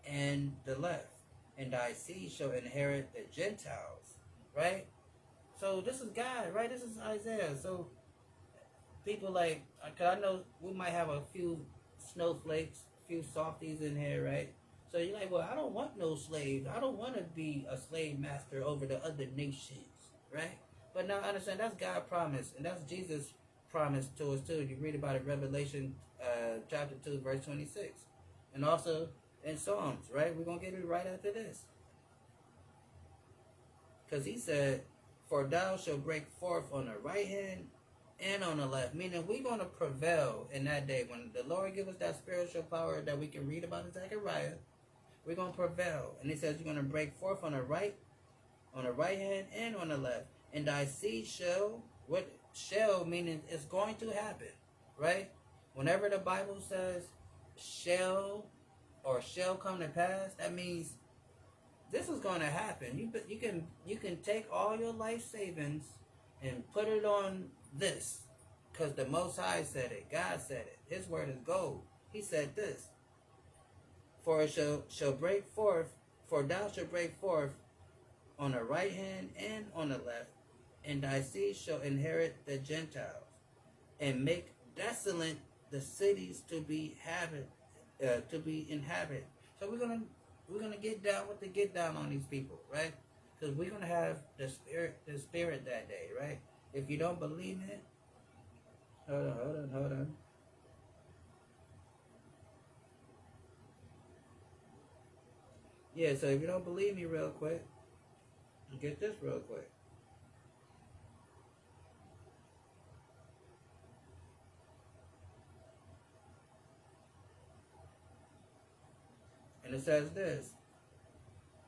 and the left, and thy seed shall inherit the Gentiles. Right? So this is God, right? This is Isaiah. So people like, cause I know we might have a few snowflakes, a few softies in here, right? So you're like, well, I don't want no slaves. I don't want to be a slave master over the other nations, right? But now understand that's God's promise, and that's Jesus' promise to us too. You read about it, Revelation chapter 2, verse 26, and also in Psalms, right? We're gonna get it right after this, because he said, "For thou shalt break forth on the right hand and on the left," meaning we're gonna prevail in that day when the Lord give us that spiritual power that we can read about in Zechariah. We're gonna prevail, and he says you're gonna break forth on the right hand and on the left, and thy seed shall, what shall meaning it's going to happen, right? Whenever the Bible says shall or shall come to pass, that means this is going to happen. You can take all your life savings and put it on this, because the Most High said it. God said it. His word is gold. He said this. For it shall break forth, for thou shalt break forth on the right hand and on the left, and thy seed shall inherit the Gentiles, and make desolate the cities to be inhabited. So we're gonna get down with the get down on these people, right? Because we're gonna have the spirit that day, right? If you don't believe it, hold on. Yeah, so if you don't believe me real quick, get this real quick. And it says this.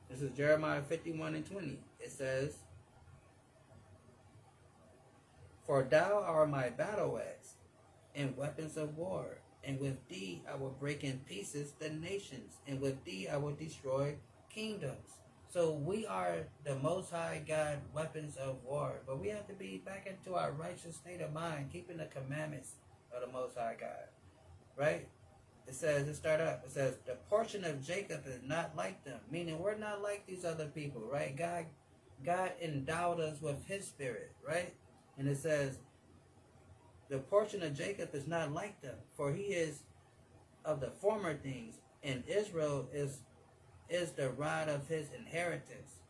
This is Jeremiah 51:20. It says, for thou art my battle axe and weapons of war, and with thee I will break in pieces the nations, and with thee I will destroy kingdoms. So we are the Most High God weapons of war, but we have to be back into our righteous state of mind, keeping the commandments of the Most High God, right? It says, it says, the portion of Jacob is not like them, meaning we're not like these other people, right? God endowed us with his spirit, right? And it says, the portion of Jacob is not like them, for he is of the former things, and Israel is the rod of his inheritance.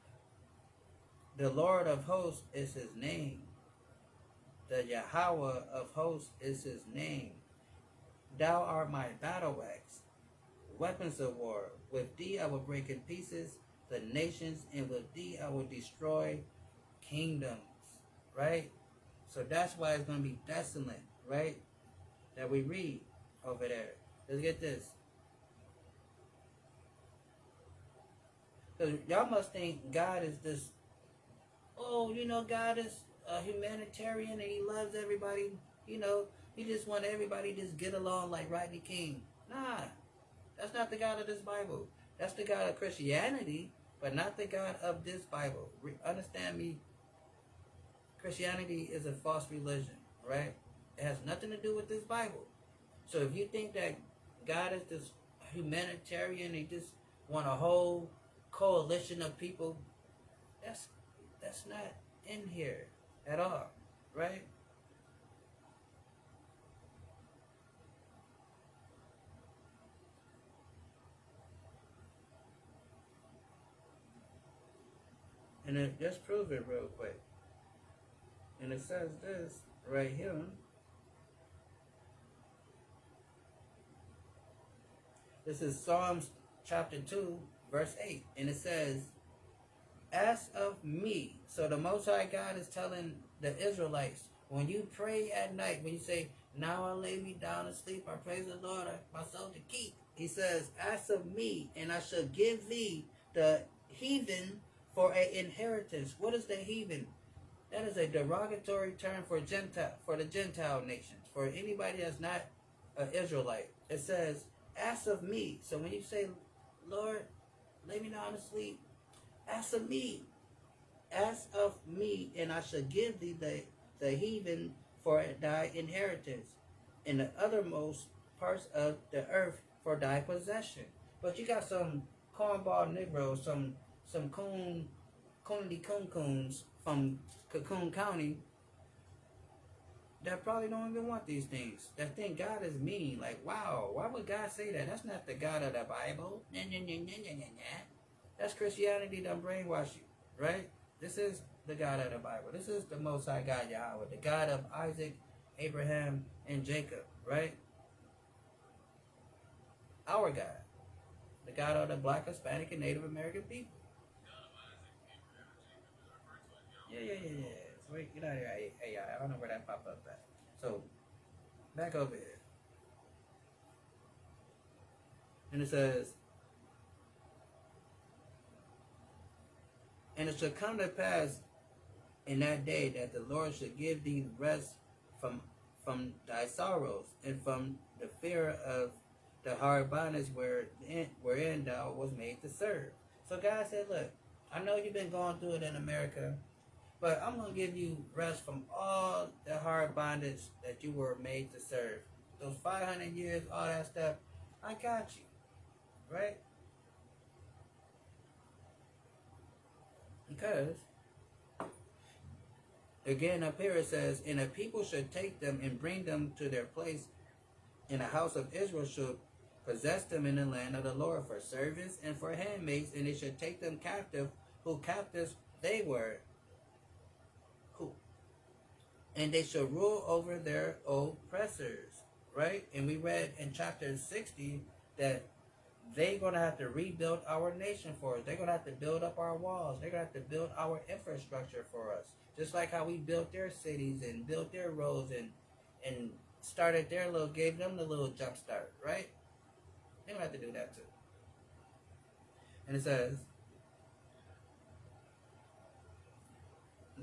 The Lord of hosts is his name. The Yahweh of hosts is his name. Thou art my battle axe, weapons of war. With thee I will break in pieces the nations, and with thee I will destroy kingdoms. Right? So that's why it's going to be desolate, right? That we read over there. Let's get this. Because y'all must think God is this, oh, God is a humanitarian and he loves everybody. You know, he just want everybody to just get along like Rodney King. Nah, that's not the God of this Bible. That's the God of Christianity, but not the God of this Bible. Understand me? Christianity is a false religion, right? It has nothing to do with this Bible. So if you think that God is this humanitarian, he just want a whole coalition of people, that's not in here at all, right? And it just prove it real quick. And it says this right here. This is Psalms chapter 2, verse 8. And it says, as of me. So the Most High God is telling the Israelites, when you pray at night, when you say, now I lay me down to sleep, I praise the Lord, my soul to keep. He says, as of me, and I shall give thee the heathen for an inheritance. What is the heathen? That is a derogatory term for the Gentile nations, for anybody that's not an Israelite. It says, as of me. So when you say, Lord, lay me down to sleep, as of me, and I shall give thee the heathen for thy inheritance, and the othermost parts of the earth for thy possession. But you got some cornball Negroes, some coons from Cocoon County that probably don't even want these things. That think God is mean. Like, wow, why would God say that? That's not the God of the Bible. That's Christianity that brainwash you, right? This is the God of the Bible. This is the Most High God Yahweh, the God of Isaac, Abraham, and Jacob, right? Our God, the God of the Black, Hispanic, and Native American people. Yeah. Wait, get out of here. Hey, I don't know where that popped up at. So, back over here. And it says, and it shall come to pass in that day that the Lord shall give thee rest from thy sorrows, and from the fear of the hard bondage wherein thou was made to serve. So God said, look, I know you've been going through it in America, but I'm going to give you rest from all the hard bondage that you were made to serve. Those 500 years, all that stuff, I got you, right? Because, again, up here it says, and a people should take them and bring them to their place, and the house of Israel should possess them in the land of the Lord for servants and for handmaids, and they should take them captive, who captives they were, and they shall rule over their oppressors, right? And we read in chapter 60 that they're going to have to rebuild our nation for us. They're going to have to build up our walls. They're going to have to build our infrastructure for us. Just like how we built their cities and built their roads and started gave them the little jump start, right? They're going to have to do that too. And it says,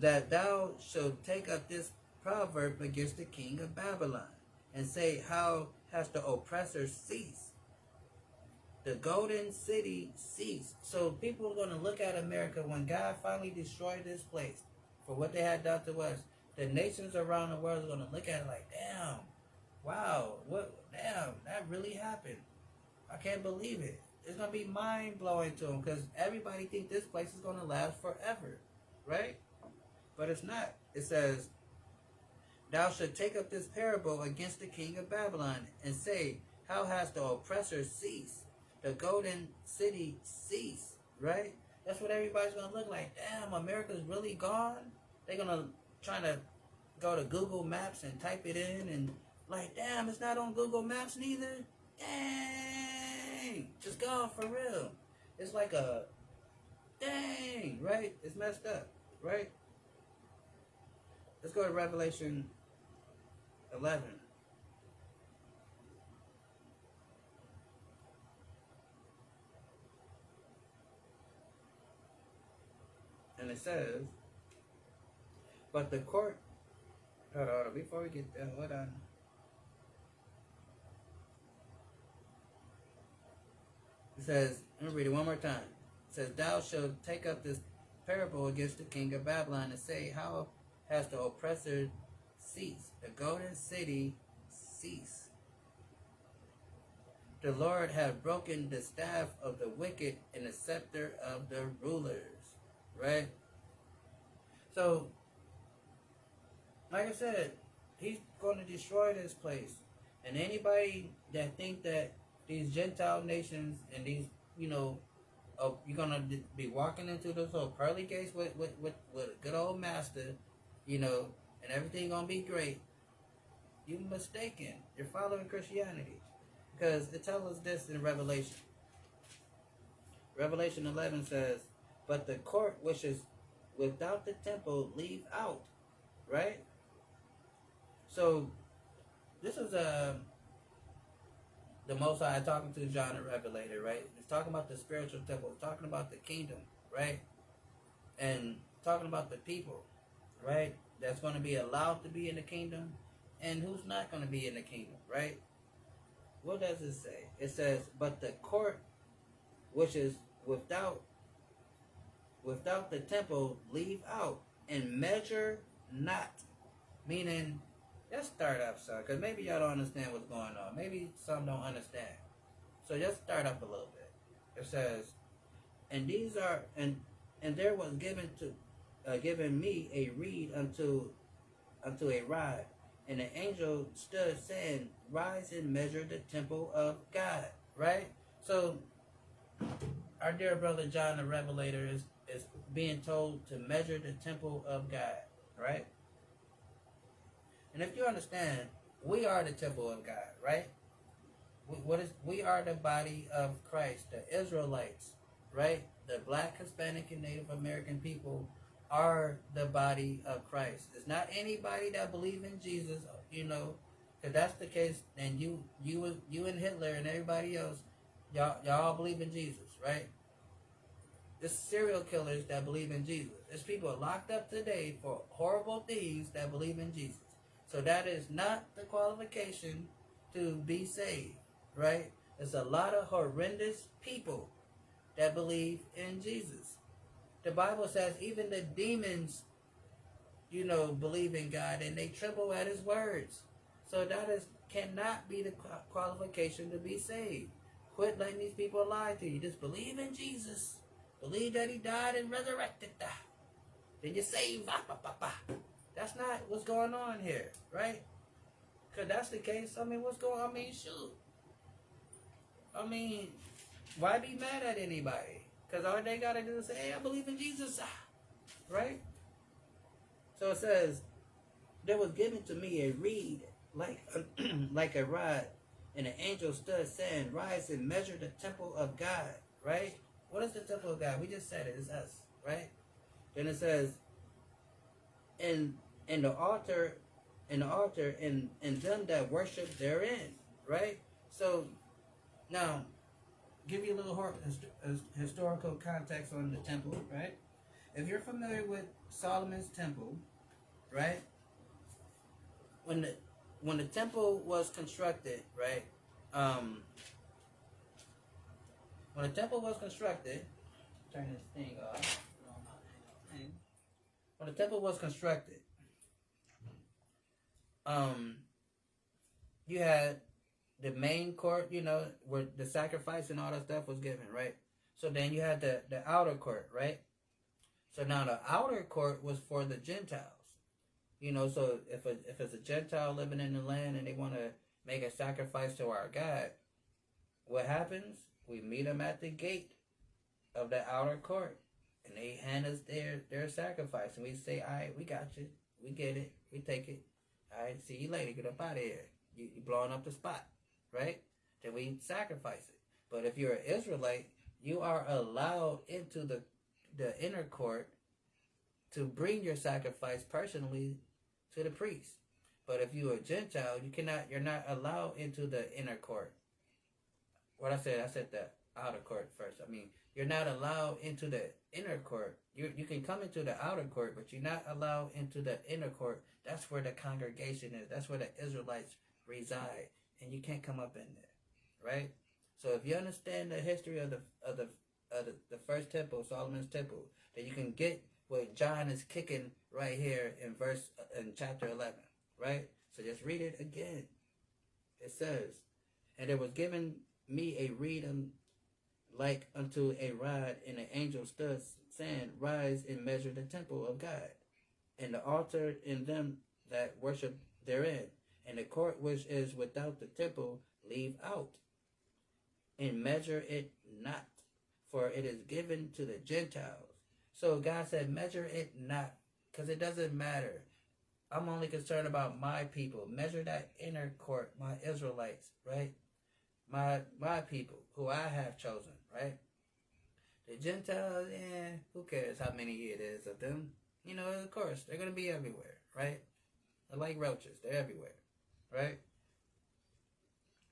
that thou shalt take up this proverb against the king of Babylon, and say, how has the oppressor ceased? The golden city ceased. So people are going to look at America when God finally destroyed this place for what they had done to us. The nations around the world are going to look at it like, damn, wow, damn, that really happened. I can't believe it. It's going to be mind-blowing to them because everybody thinks this place is going to last forever, right? But it's not. It says, thou shalt take up this parable against the king of Babylon, and say, how has the oppressor ceased? The golden city ceased, right? That's what everybody's going to look like. Damn, America's really gone? They're going to try to go to Google Maps and type it in, and like, damn, it's not on Google Maps neither? Dang, just gone for real. It's like a, dang, right? It's messed up, right? Let's go to Revelation 11. says, but the court, hold on, before we get there, hold on. It says, let me read it one more time. It says, thou shalt take up this parable against the king of Babylon and say, how has the oppressor ceased? The golden city ceased. The Lord hath broken the staff of the wicked and the scepter of the rulers. Right? So, like I said, he's going to destroy this place. And anybody that think that these Gentile nations and these, you're going to be walking into those old pearly gates with a good old master, and everything going to be great, you're mistaken. You're following Christianity. Because it tells us this in Revelation. Revelation 11 says, but the court which is without the temple leave out. Right? So, this is the Most High talking to John the Revelator, right? He's talking about the spiritual temple. He's talking about the kingdom, right? And talking about the people, right? That's going to be allowed to be in the kingdom and who's not going to be in the kingdom, right? What does it say? It says, but the court which is without the temple leave out and measure not. Meaning, let's start up, son, because maybe y'all don't understand what's going on. Maybe some don't understand. So just start up a little bit. It says, and these are, and there was given me a reed unto a rod, and the angel stood saying, rise and measure the temple of God. Right? So, our dear brother John the Revelator is being told to measure the temple of God. Right? And if you understand, we are the temple of God, right? We are the body of Christ, the Israelites, right? The black, Hispanic, and Native American people are the body of Christ. It's not anybody that believe in Jesus, if that's the case, then you and Hitler and everybody else, y'all all believe in Jesus, right? It's serial killers that believe in Jesus. There's people locked up today for horrible things that believe in Jesus. So that is not the qualification to be saved, right? There's a lot of horrendous people that believe in Jesus. The Bible says even the demons, believe in God and they tremble at his words. So that cannot be the qualification to be saved. Quit letting these people lie to you. Just believe in Jesus. Believe that he died and resurrected. Then you're saved. That's not what's going on here, right? Because that's the case. What's going on? Shoot. Why be mad at anybody? Because all they got to do is say, hey, I believe in Jesus. Right? So it says, there was given to me a reed like a rod, and an angel stood saying, rise and measure the temple of God. Right? What is the temple of God? We just said it. It's us. Right? Then it says, and the altar and them that worship therein, right? So now, give you a little historical context on the temple, right? If you're familiar with Solomon's temple, right? When the temple was constructed, right? When the temple was constructed, turn this thing off. When the temple was constructed, you had the main court, where the sacrifice and all that stuff was given, right? So then you had the outer court, right? So now the outer court was for the Gentiles. So if it's a Gentile living in the land and they want to make a sacrifice to our God, what happens? We meet them at the gate of the outer court. And they hand us their sacrifice. And we say, all right, we got you. We get it. We take it. All right, see you later. Get up out of here. You blowing up the spot, right? Then we sacrifice it. But if you're an Israelite, you are allowed into the inner court to bring your sacrifice personally to the priest. But if you're a Gentile, you're not allowed into the inner court. What I said the outer court first. You're not allowed into the inner court. You can come into the outer court, but you're not allowed into the inner court. That's where the congregation is. That's where the Israelites reside, and you can't come up in there, right? So if you understand the history of the first temple, Solomon's temple, then you can get what John is kicking right here in chapter 11, right? So just read it again. It says, "And there was given me a reed like unto a rod, and an angel stood, saying, Rise and measure the temple of God, and the altar in them that worship therein, and the court which is without the temple leave out, and measure it not, for it is given to the Gentiles." So God said, measure it not, because it doesn't matter. I'm only concerned about my people. Measure that inner court, my Israelites, right? My people, who I have chosen, right? The Gentiles, who cares how many it is of them? You know, of course, they're going to be everywhere, right? They're like roaches. They're everywhere, right?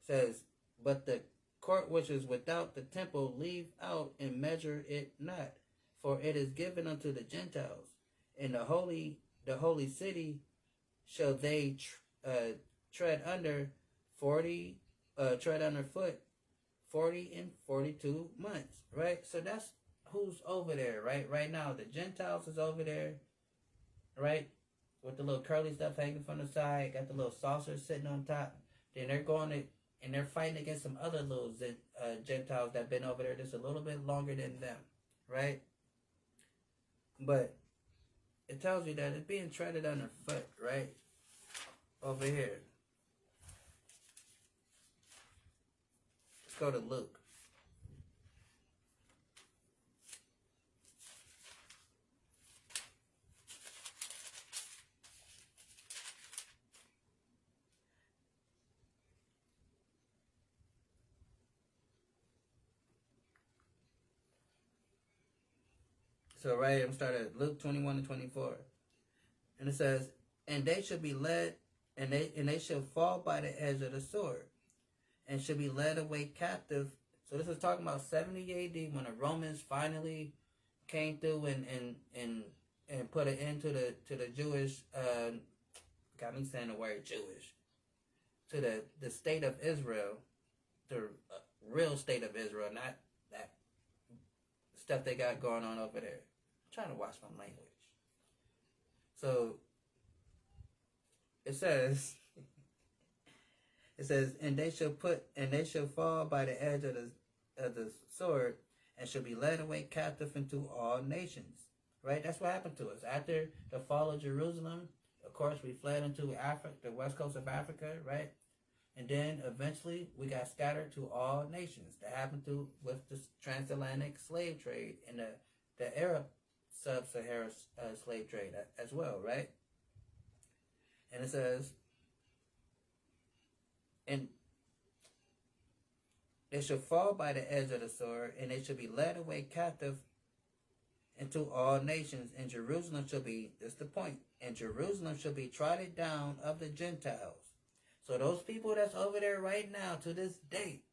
Says, but the court which is without the temple leave out and measure it not, for it is given unto the Gentiles. And the holy city shall they tread under foot 40 and 42 months, right? So that's who's over there, right? Right now, the Gentiles is over there, right? With the little curly stuff hanging from the side, got the little saucer sitting on top. Then they're going to, and they're fighting against some other little Gentiles that been over there just a little bit longer than them, right? But it tells you that it's being treaded underfoot, right? Over here. Let's go to Luke. So right, I'm starting at Luke 21 and 24. And it says, and they shall be led, and they shall fall by the edge of the sword, and shall be led away captive. So this is talking about 70 AD, when the Romans finally came through and put an end to the Jewish, got me saying the word Jewish, to the state of Israel, the real state of Israel, not that stuff they got going on over there. I'm trying to watch my language. So it says, and they shall fall by the edge of the sword, and shall be led away captive into all nations. Right? That's what happened to us. After the fall of Jerusalem, of course, we fled into Africa, the west coast of Africa, right? And then eventually we got scattered to all nations. That happened with the transatlantic slave trade and the Arab sub-Saharan slave trade as well, right? And it says, and they shall fall by the edge of the sword, and they shall be led away captive into all nations, and Jerusalem shall be, this is the point, and Jerusalem shall be trodden down of the Gentiles. So those people that's over there right now to this date,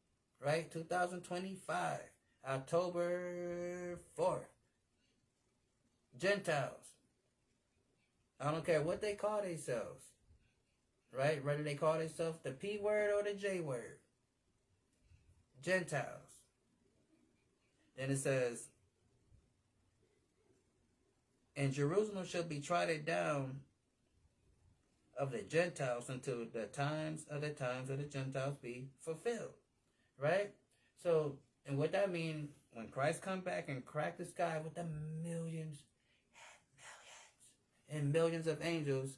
right, 2025, October 4th, Gentiles. I don't care what they call themselves, right? Whether they call themselves the P word or the J word. Gentiles. Then it says, and Jerusalem shall be trodden down of the Gentiles until the times of the Gentiles be fulfilled. Right? So, and what that means, when Christ come back and crack the sky with the millions and millions of angels,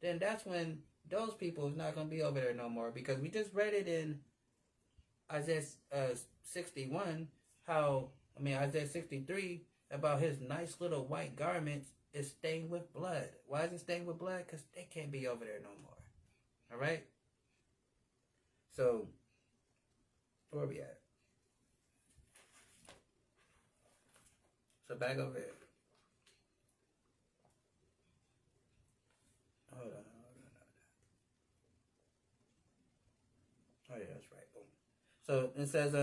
then that's when those people is not going to be over there no more. Because we just read it in Isaiah 61, Isaiah 63, about his nice little white garments is stained with blood. Why is it stained with blood? Because they can't be over there no more. All right? So, where are we at? So, back over here. Hold on. Oh, yeah, that's right. Boom. So, it says,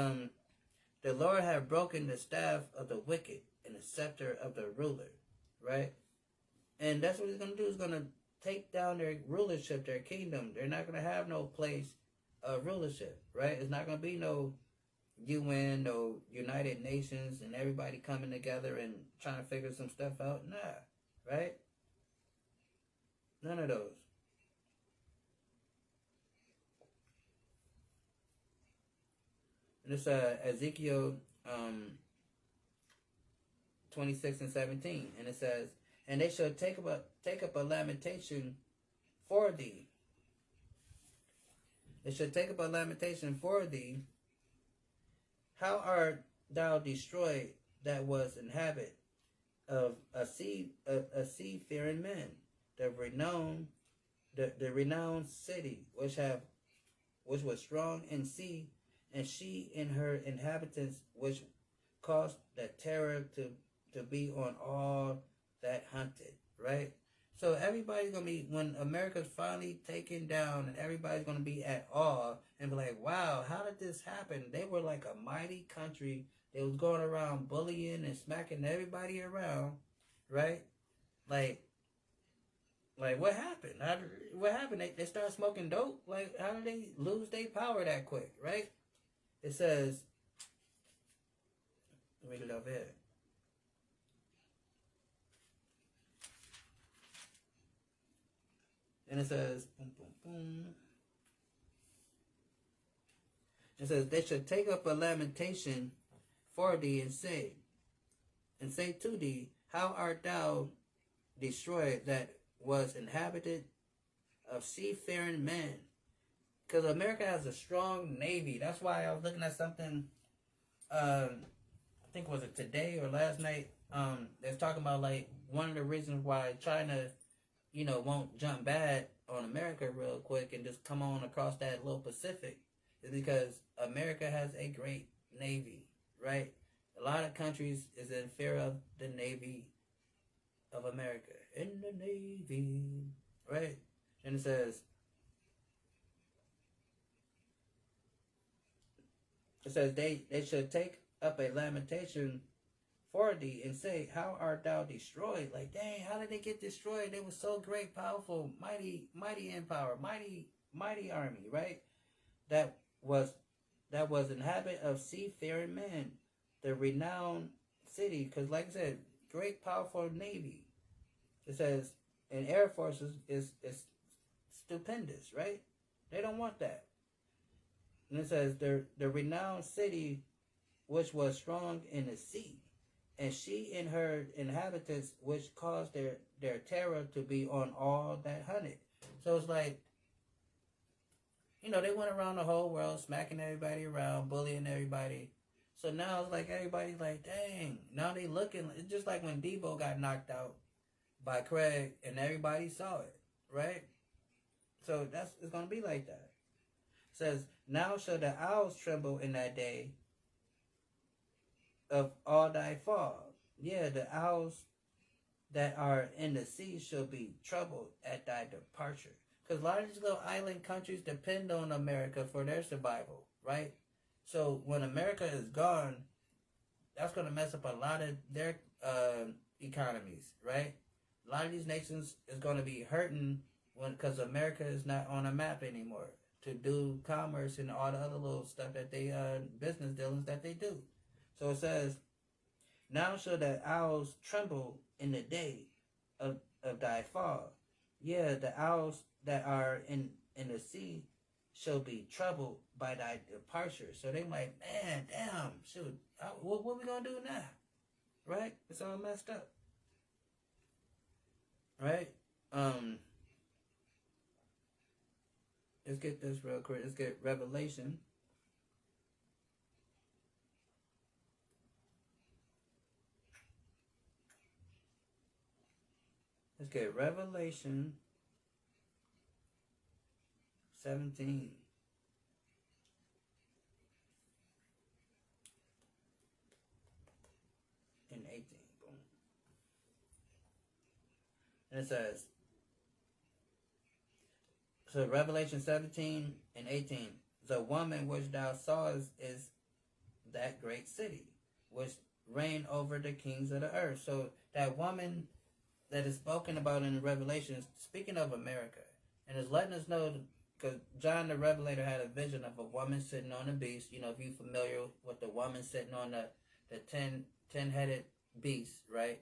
The Lord have broken the staff of the wicked and the scepter of the ruler, right? And that's what he's going to do. He's going to take down their rulership, their kingdom. They're not going to have no place of rulership, right? It's not going to be no UN, no United Nations, and everybody coming together and trying to figure some stuff out. Nah, right? None of those. And it's Ezekiel 26 and 17. And it says, and they shall take up a lamentation for thee. They shall take up a lamentation for thee. How art thou destroyed that was inhabit of a sea-faring men, the renowned city, which was strong in sea, and she and her inhabitants, which caused the terror to be on all that hunted, right? So everybody's going to be, when America's finally taken down, and everybody's going to be at awe and be like, wow, how did this happen? They were like a mighty country. They was going around bullying and smacking everybody around, right? Like what happened? What happened? They started smoking dope? Like, how did they lose their power that quick, right? It says, read it over here. And it says, boom, boom, boom. It says, they shall take up a lamentation for thee and say to thee, how art thou destroyed that was inhabited of seafaring men? Because America has a strong navy. That's why I was looking at something, I think was it today or last night, that's talking about like one of the reasons why China, won't jump bad on America real quick and just come on across that little Pacific is because America has a great navy, right? A lot of countries is in fear of the navy of America. In the navy, right? And it says, they should take up a lamentation for thee and say, how art thou destroyed? Like, dang, how did they get destroyed? They were so great, powerful, mighty empire, mighty army, right? That was inhabit of seafaring men, the renowned city, because like I said, great powerful navy. It says, and air forces is stupendous, right? They don't want that. And it says, the renowned city which was strong in the sea, and she and her inhabitants which caused their terror to be on all that hunted. So it's like, they went around the whole world smacking everybody around, bullying everybody. So now it's like everybody's like, dang, now they looking, it's just like when Debo got knocked out by Craig and everybody saw it, right? So it's going to be like that. It says, now shall the owls tremble in that day of all thy fall. Yeah, the owls that are in the sea shall be troubled at thy departure. Because a lot of these little island countries depend on America for their survival, right? So when America is gone, that's going to mess up a lot of their economies, right? A lot of these nations is going to be hurting because America is not on a map anymore to do commerce and all the other little stuff that they, business dealings that they do. So it says, now shall the owls tremble in the day of thy fall. Yeah, the owls that are in the sea shall be troubled by thy departure. So they like, man, damn, shoot, what we going to do now? Right? It's all messed up. Right? Let's get this real quick. Let's get Revelation. Let's get Revelation 17. And 18. Boom. And it says, so Revelation 17 and 18. The woman which thou sawest is that great city, which reign over the kings of the earth. So that woman that is spoken about in the Revelations, speaking of America, and is letting us know, because John the Revelator had a vision of a woman sitting on a beast. You know, if you're familiar with the woman sitting on the ten-headed beast, right,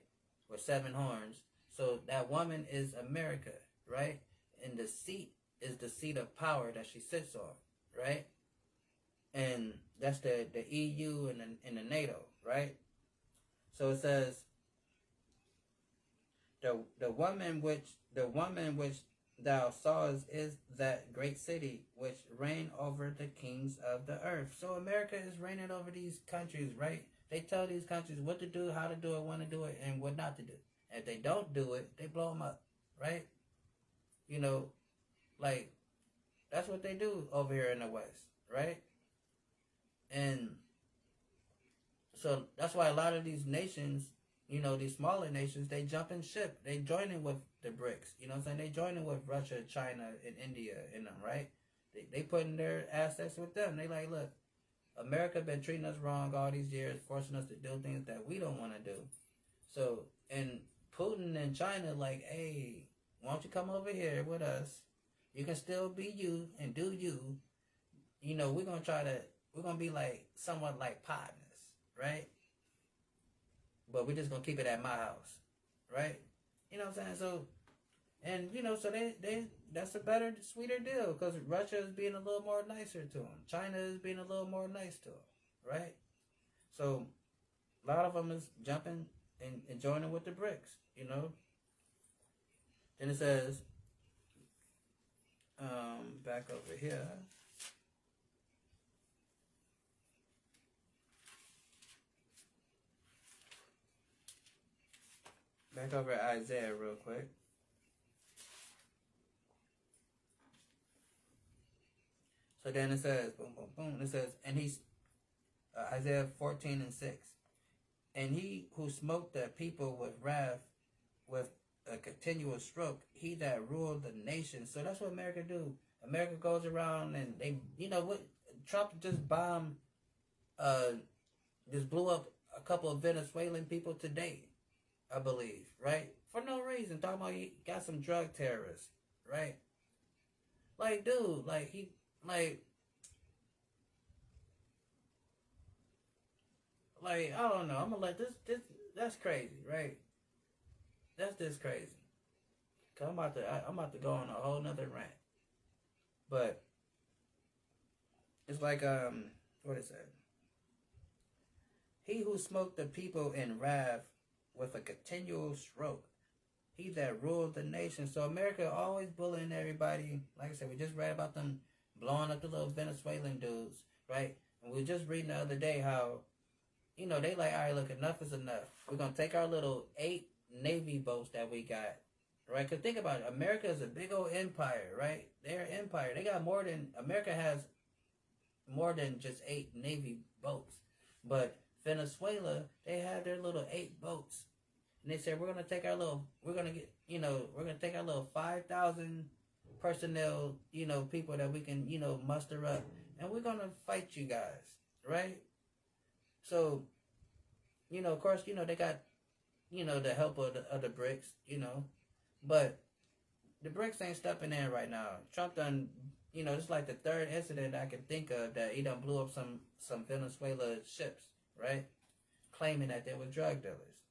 with 7 horns. So that woman is America, right? And the seat is the seat of power that she sits on, right? And that's the EU and the NATO, right? So it says the woman which thou sawest is that great city which reign over the kings of the earth. So America is reigning over these countries, right? They tell these countries what to do, how to do it, when to do it, and what not to do. If they don't do it, they blow them up, right? You know, like, that's what they do over here in the West, right? And so that's why a lot of these nations, you know, these smaller nations, they jump in ship. They join in with the BRICS. You know what I'm saying? They join in with Russia, China, and India in them, right? They putting their assets with them. They like, look, America been treating us wrong all these years, forcing us to do things that we don't want to do. So, and Putin and China like, hey, why don't you come over here with us? You can still be you and do you. You know, we're going to be like, somewhat like partners, right? But we're just going to keep it at my house, right? You know what I'm saying? So, and, you know, so that's a better, sweeter deal, because Russia is being a little more nicer to them. China is being a little more nice to them, right? So, a lot of them is jumping and joining with the BRICS, you know? Then it says, back over here. Back over at Isaiah real quick. So then it says, boom, boom, boom. It says, and he's, Isaiah 14:6. And he who smote the people with wrath, with a continual stroke, he that ruled the nation. So that's what America do. America goes around and they, you know what, Trump just bombed, just blew up a couple of Venezuelan people today, I believe, right? For no reason. Talking about he got some drug terrorists, right? Like, dude, like, he, like, I don't know. I'm gonna let this, that's crazy, right? That's just crazy. Cause I'm about to go on a whole nother rant. But, it's like, what is that? He who smote the people in wrath with a continual stroke, he that ruled the nation. So America always bullying everybody. Like I said, we just read about them blowing up the little Venezuelan dudes, right? And we were just reading the other day how, you know, they like, all right, look, enough is enough. We're going to take our little 8 Navy boats that we got, right? Because think about it. America is a big old empire, right? They're an empire. They got more than, America has more than just 8 Navy boats. But Venezuela, they have their little 8 boats. And they said, we're going to take our little, we're going to get, you know, we're going to take our little 5,000 personnel, you know, people that we can, you know, muster up. And we're going to fight you guys, right? So, you know, of course, you know, they got, you know, the help of the BRICS, you know. But the BRICS ain't stepping in right now. Trump done, you know, it's like the 3rd incident I can think of that he done blew up some Venezuela ships, right? Claiming that they were drug dealers,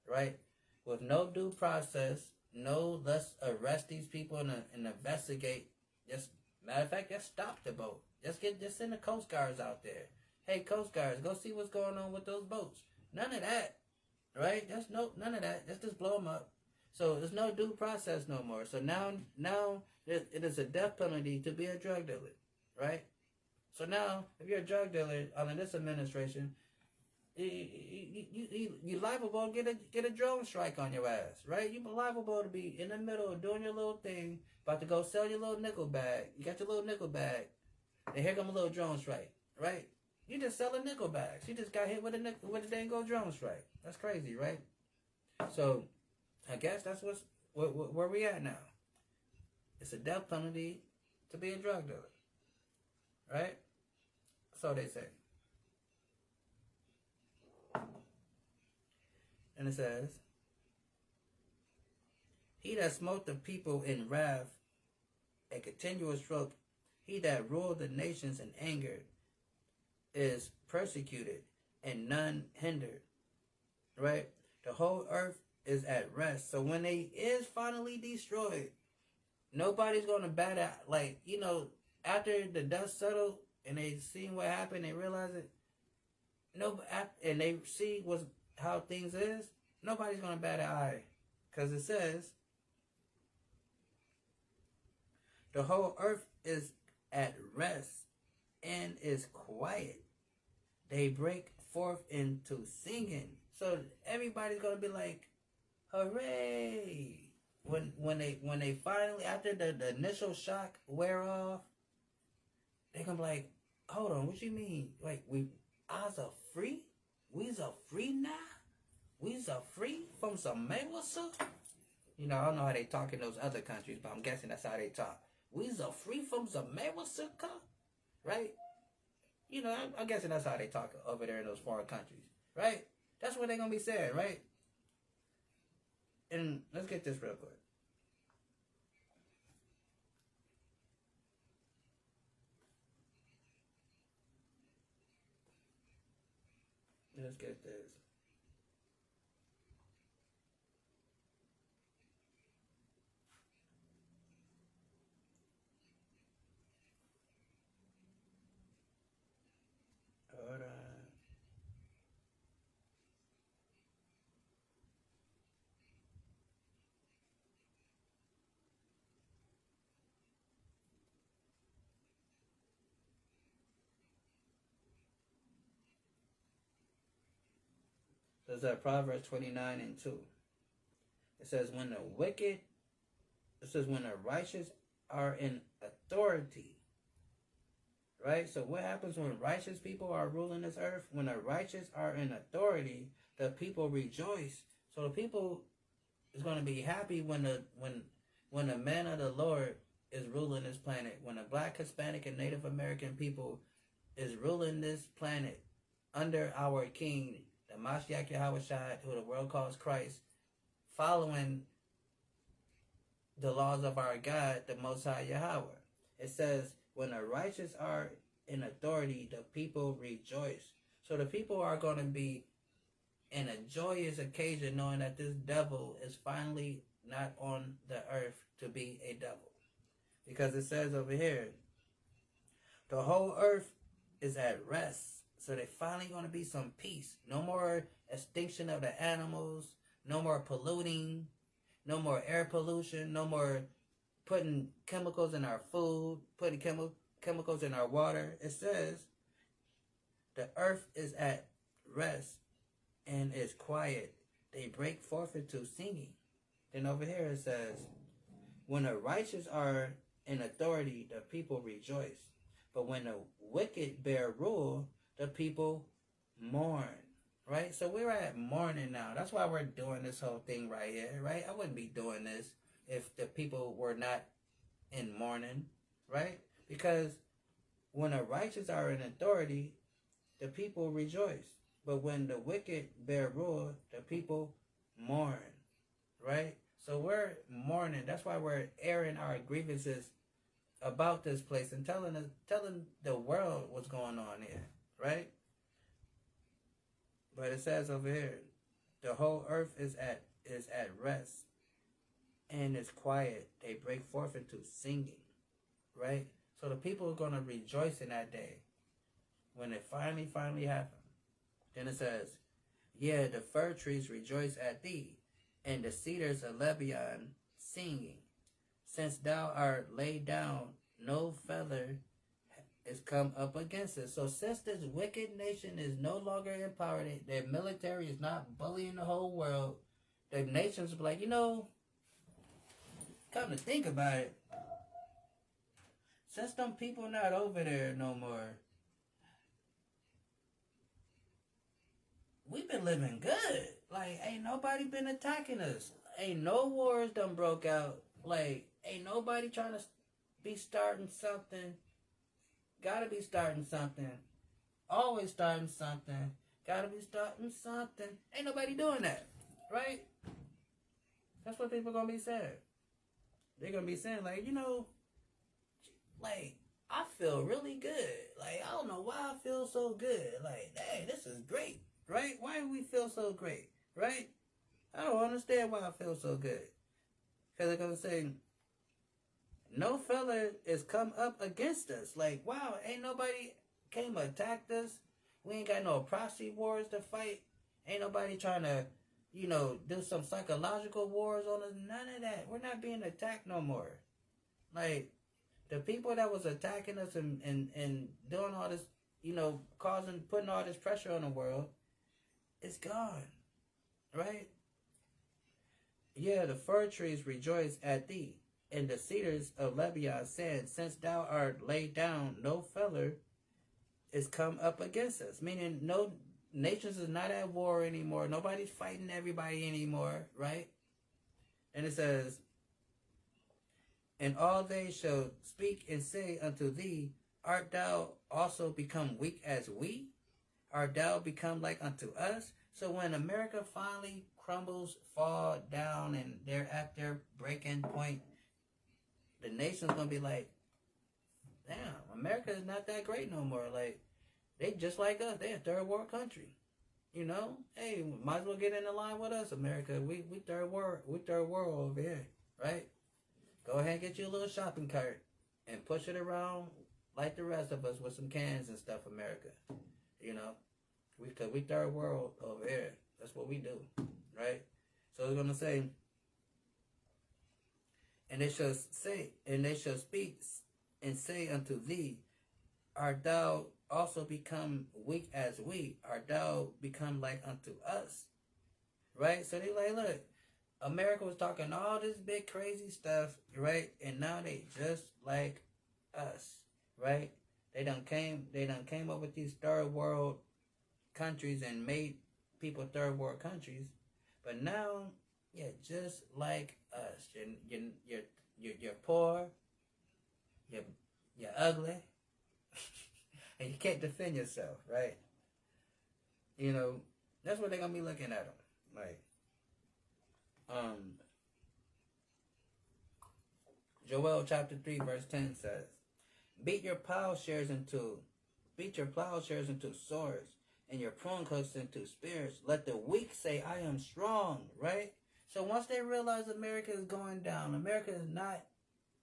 right? With no due process, no, let's arrest these people and investigate. Just, matter of fact, just stop the boat. Just send the Coast Guards out there. Hey, Coast Guards, go see what's going on with those boats. None of that, right? None of that. Just blow them up. So there's no due process no more. So now it is a death penalty to be a drug dealer, right? So now, if you're a drug dealer under this administration, you liable to get a drone strike on your ass, right? You liable to be in the middle of doing your little thing, about to go sell your little nickel bag. You got your little nickel bag, and here come a little drone strike, right? You just selling nickel bags. You just got hit with a dang go drone strike. That's crazy, right? So, I guess that's where we at now. It's a death penalty to be a drug dealer, right? So they say. And it says, he that smote the people in wrath, a continual stroke, he that ruled the nations in anger, is persecuted, and none hindered. Right? The whole earth is at rest. So when they is finally destroyed, nobody's gonna bat out. Like, after the dust settled and they seen what happened, they realize it. And they see how things is. Nobody's gonna bat an eye, because it says the whole earth is at rest and is quiet. They break forth into singing. So everybody's gonna be like, hooray! When they finally, after the initial shock wear off, they gonna be like, hold on, what you mean? Like, I's are free? We's are free now? We's are free from some Mayweather? I don't know how they talk in those other countries, but I'm guessing that's how they talk. We's are free from some Mayweather, right? I'm guessing that's how they talk over there in those foreign countries, right? That's what they're gonna be saying, right? And let's get this real quick. Let's get this. Hold on. So it's at Proverbs 29:2. It says, when the righteous are in authority. Right? So what happens when righteous people are ruling this earth? When the righteous are in authority, the people rejoice. So the people is going to be happy when the man of the Lord is ruling this planet. When the Black, Hispanic, and Native American people is ruling this planet under our King, the Mashiach Yahushua, who the world calls Christ, following the laws of our God, the Most High Yahweh. It says, when the righteous are in authority, the people rejoice. So the people are going to be in a joyous occasion knowing that this devil is finally not on the earth to be a devil. Because it says over here, the whole earth is at rest. So there's finally going to be some peace. No more extinction of the animals. No more polluting. No more air pollution. No more putting chemicals in our food. Putting chemicals in our water. It says the earth is at rest and is quiet. They break forth into singing. Then over here it says, when the righteous are in authority, the people rejoice. But when the wicked bear rule, the people mourn. Right? So we're at mourning now. That's why we're doing this whole thing right here. Right? I wouldn't be doing this if the people were not in mourning. Right? Because when the righteous are in authority, the people rejoice. But when the wicked bear rule, the people mourn. Right? So we're mourning. That's why we're airing our grievances about this place and telling the world what's going on here. Right? But it says over here, the whole earth is at rest and it's quiet. They break forth into singing. Right? So the people are going to rejoice in that day when it finally happens. Then it says, yeah, the fir trees rejoice at thee, and the cedars of Lebanon singing. Since thou art laid down, no feather is come up against us. So since this wicked nation is no longer in power, their military is not bullying the whole world, the nations be like, come to think about it, since them people not over there no more, we've been living good. Like, ain't nobody been attacking us. Ain't no wars done broke out. Like, ain't nobody trying to be starting something. Gotta be starting something. Always starting something. Gotta be starting something. Ain't nobody doing that. right? That's what people gonna be saying. They're gonna be saying, like, like, I feel really good. Like, I don't know why I feel so good. Like, dang, this is great, right? Why do we feel so great, right? I don't understand why I feel so good. Because they're gonna say, no fella is come up against us. Like, wow, ain't nobody came attacked us. We ain't got no proxy wars to fight. Ain't nobody trying to, do some psychological wars on us. None of that. We're not being attacked no more. Like, the people that was attacking us and doing all this, putting all this pressure on the world, it's gone. Right? Yeah, the fir trees rejoice at thee, and the cedars of Lebanon said, since thou art laid down, no feller is come up against us. Meaning, no nations is not at war anymore. Nobody's fighting everybody anymore, right? And it says, and all they shall speak and say unto thee, art thou also become weak as we? Art thou become like unto us? So when America finally crumbles, fall down, and they're at their breaking point, the nation's gonna be like, damn, America is not that great no more. Like, they just like us. They a third world country. Hey, might as well get in the line with us, America. We third world. We third world over here, right? Go ahead and get you a little shopping cart and push it around like the rest of us with some cans and stuff, America. Cause we third world over here. That's what we do, right? So it's gonna say, and they shall speak and say unto thee, art thou also become weak as we? Art thou become like unto us? Right? So they like, look, America was talking all this big crazy stuff, right? And now they just like us, right? They done came up with these third world countries and made people third world countries. But now, yeah, just like us. You're poor, you're ugly, and you can't defend yourself, right? That's what they're gonna be looking at them. Like, Joel chapter 3 verse 10 says, beat your plowshares into swords, and your prune hooks into spears. Let the weak say, I am strong, right? So once they realize America is going down, America is not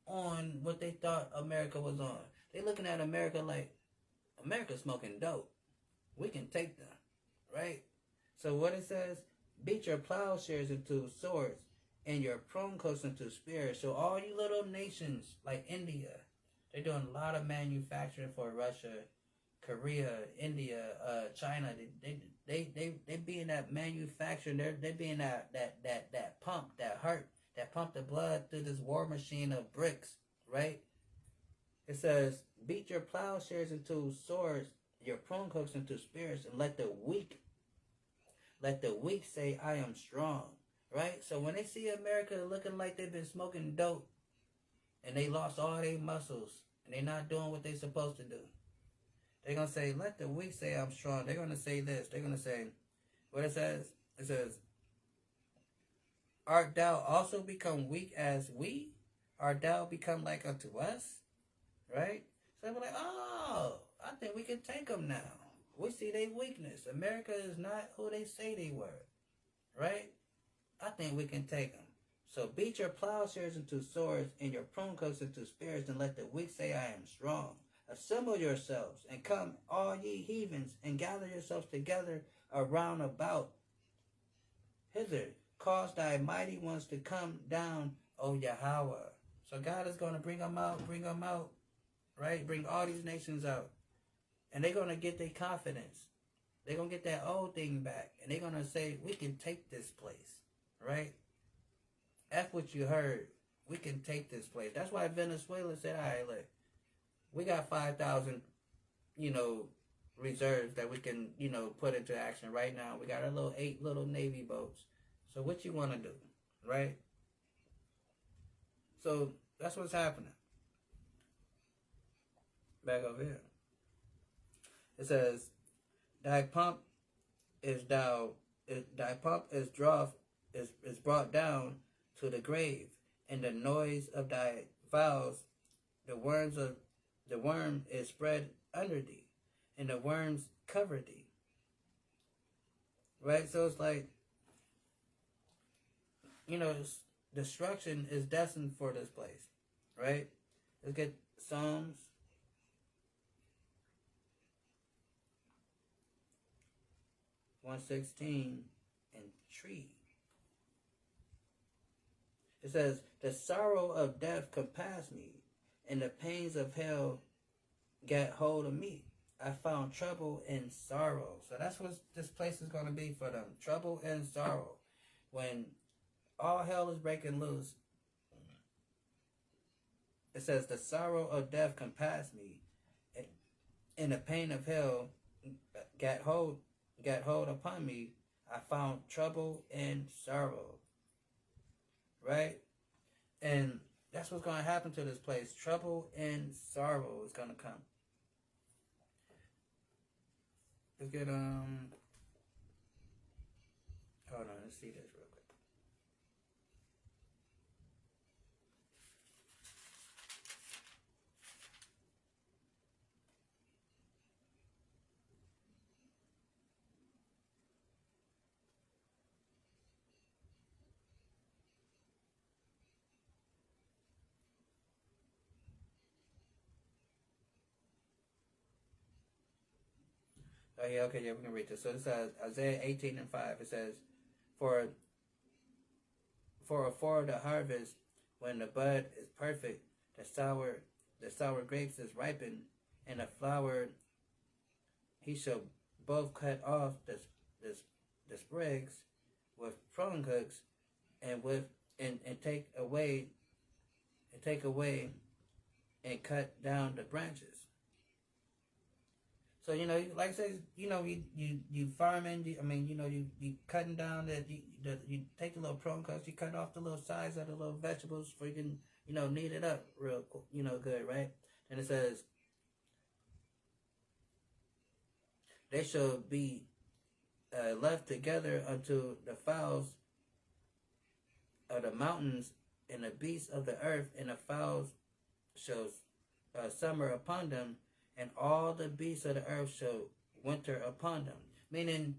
on what they thought America was on. They're looking at America like, America's smoking dope. We can take them, right? So what it says, beat your plowshares into swords and your prune hooks into spears. So all you little nations like India, they're doing a lot of manufacturing for Russia, Korea, India, China. They being that manufacturing. They being that pump, that heart, that pump the blood through this war machine of bricks, right? It says, beat your plowshares into swords, your prune hooks into spears, and let the weak say, I am strong, right? So when they see America looking like they've been smoking dope, and they lost all their muscles, and they're not doing what they're supposed to do, they're going to say, let the weak say I'm strong. They're going to say this. They're going to say, what it says? It says, art thou also become weak as we? Art thou become like unto us? Right? So they're like, oh, I think we can take them now. We see their weakness. America is not who they say they were. Right? I think we can take them. So beat your plowshares into swords and your prune hooks into spears, and let the weak say, I am strong. Assemble yourselves, and come, all ye heathens, and gather yourselves together around about hither. Cause thy mighty ones to come down, O Yahweh. So God is going to bring them out, right? Bring all these nations out. And they're going to get their confidence. They're going to get that old thing back. And they're going to say, we can take this place, right? That's what you heard. We can take this place. That's why Venezuela said, all right, look, we got 5,000, reserves that we can, put into action right now. We got our 8 little Navy boats. So what you want to do, right? So that's what's happening. Back over here. It says, thy pump is draweth is brought down to the grave, and the noise of thy vows, the worm is spread under thee, and the worms cover thee. Right? So it's like, destruction is destined for this place. Right? Let's get Psalms 116 and 3. It says, the sorrow of death compassed me, and the pains of hell got hold of me. I found trouble and sorrow. So that's what this place is going to be for them. Trouble and sorrow. When all hell is breaking loose, it says, the sorrow of death compassed me, and the pain of hell got hold upon me. I found trouble and sorrow. Right? And that's what's going to happen to this place. Trouble and sorrow is going to come. Let's get, hold on, let's see this real quick. Oh, yeah, okay, yeah, we can read this. So this is Isaiah 18 and 5. It says, For the harvest, when the bud is perfect, the sour grapes is ripened, and the flower he shall both cut off the sprigs with pruning hooks, and take away and cut down the branches. So, like I said, you farming. You cutting down you take the little prune cuts, you cut off the little sides of the little vegetables for you can, knead it up real, good, right? And it says, they shall be left together unto the fowls of the mountains, and the beasts of the earth, and the fowls shall summer upon them, and all the beasts of the earth shall winter upon them. Meaning,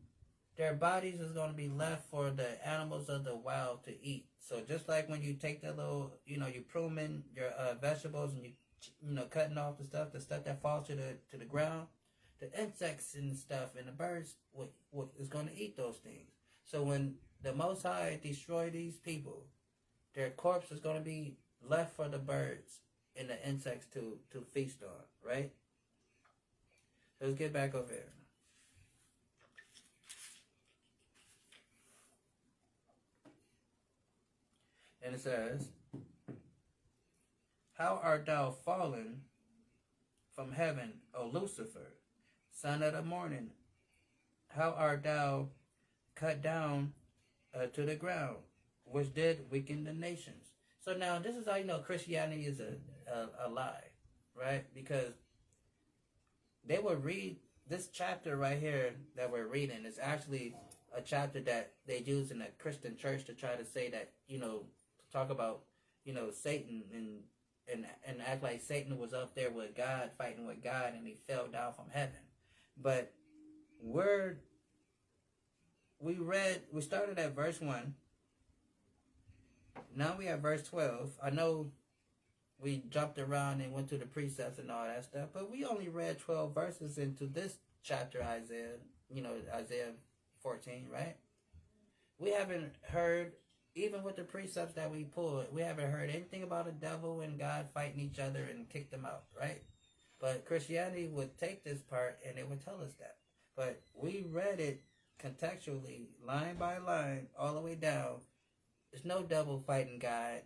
their bodies is going to be left for the animals of the wild to eat. So just like when you take that little, you pruning your vegetables, and you cutting off the stuff that falls to the ground, the insects and stuff and the birds what is going to eat those things. So when the Most High destroy these people, their corpse is going to be left for the birds and the insects to feast on, right? Let's get back over here. And it says, how art thou fallen from heaven, O Lucifer, son of the morning? How art thou cut down to the ground, which did weaken the nations? So now this is how you know Christianity is a lie, right? Because they would read this chapter right here that we're reading is actually a chapter that they use in a Christian church to try to say that, talk about, Satan and act like Satan was up there with God, fighting with God, and he fell down from heaven. But we started at verse 1. Now we have verse 12. I know we jumped around and went to the precepts and all that stuff, but we only read 12 verses into this chapter, Isaiah 14, right? We haven't heard, even with the precepts that we pulled, we haven't heard anything about the devil and God fighting each other and kick them out, right? But Christianity would take this part and it would tell us that. But we read it contextually, line by line, all the way down. There's no devil fighting God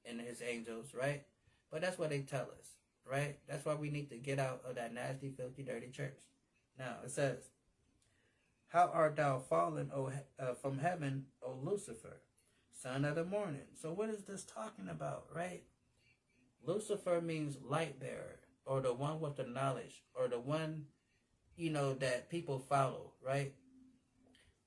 and his angels, right? But that's what they tell us, right? That's why we need to get out of that nasty, filthy, dirty church. Now, it says, how art thou fallen from heaven, O Lucifer, son of the morning? So what is this talking about, right? Lucifer means light bearer, or the one with the knowledge, or the one, that people follow, right?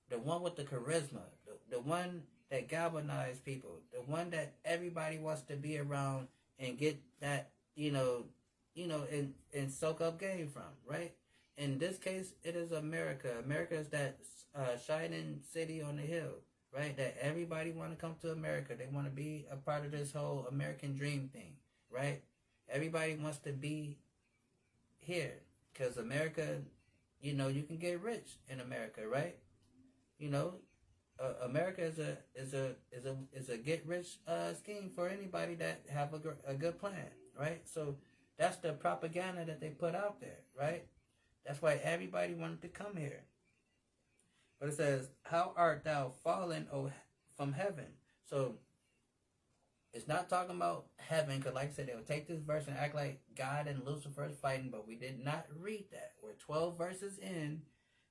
The one with the charisma, the one that galvanize people, the one that everybody wants to be around and get that, and soak up game from, right? In this case, it is America. America is that shining city on the hill, right? That everybody want to come to America. They want to be a part of this whole American dream thing, right? Everybody wants to be here because America, you can get rich in America, right? You know, America is a get rich scheme for anybody that have a good plan, right? So that's the propaganda that they put out there, right? That's why everybody wanted to come here. But it says, "How art thou fallen, from heaven?" So it's not talking about heaven, because like I said, they would take this verse and act like God and Lucifer is fighting, but we did not read that. We're 12 verses in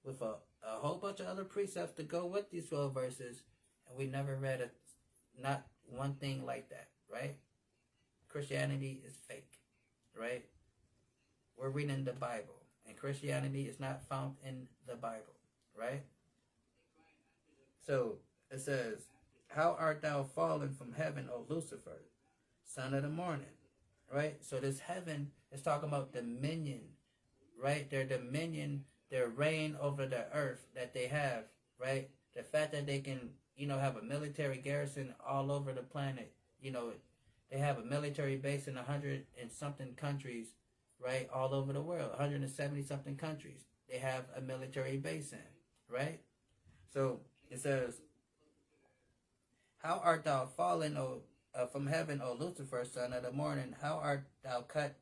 with a whole bunch of other precepts to go with these 12 verses, and we never read not one thing like that, right? Christianity is fake, right? We're reading the Bible, and Christianity is not found in the Bible, right? So it says, "How art thou fallen from heaven, O Lucifer, son of the morning?" Right? So this heaven is talking about dominion, right? Their dominion, their reign over the earth that they have, right? The fact that they can, have a military garrison all over the planet. They have a military base in 100 and something countries, right? All over the world, 170 something countries. They have a military base in, right? So it says, "How art thou fallen, from heaven, O Lucifer, son of the morning? How art thou cut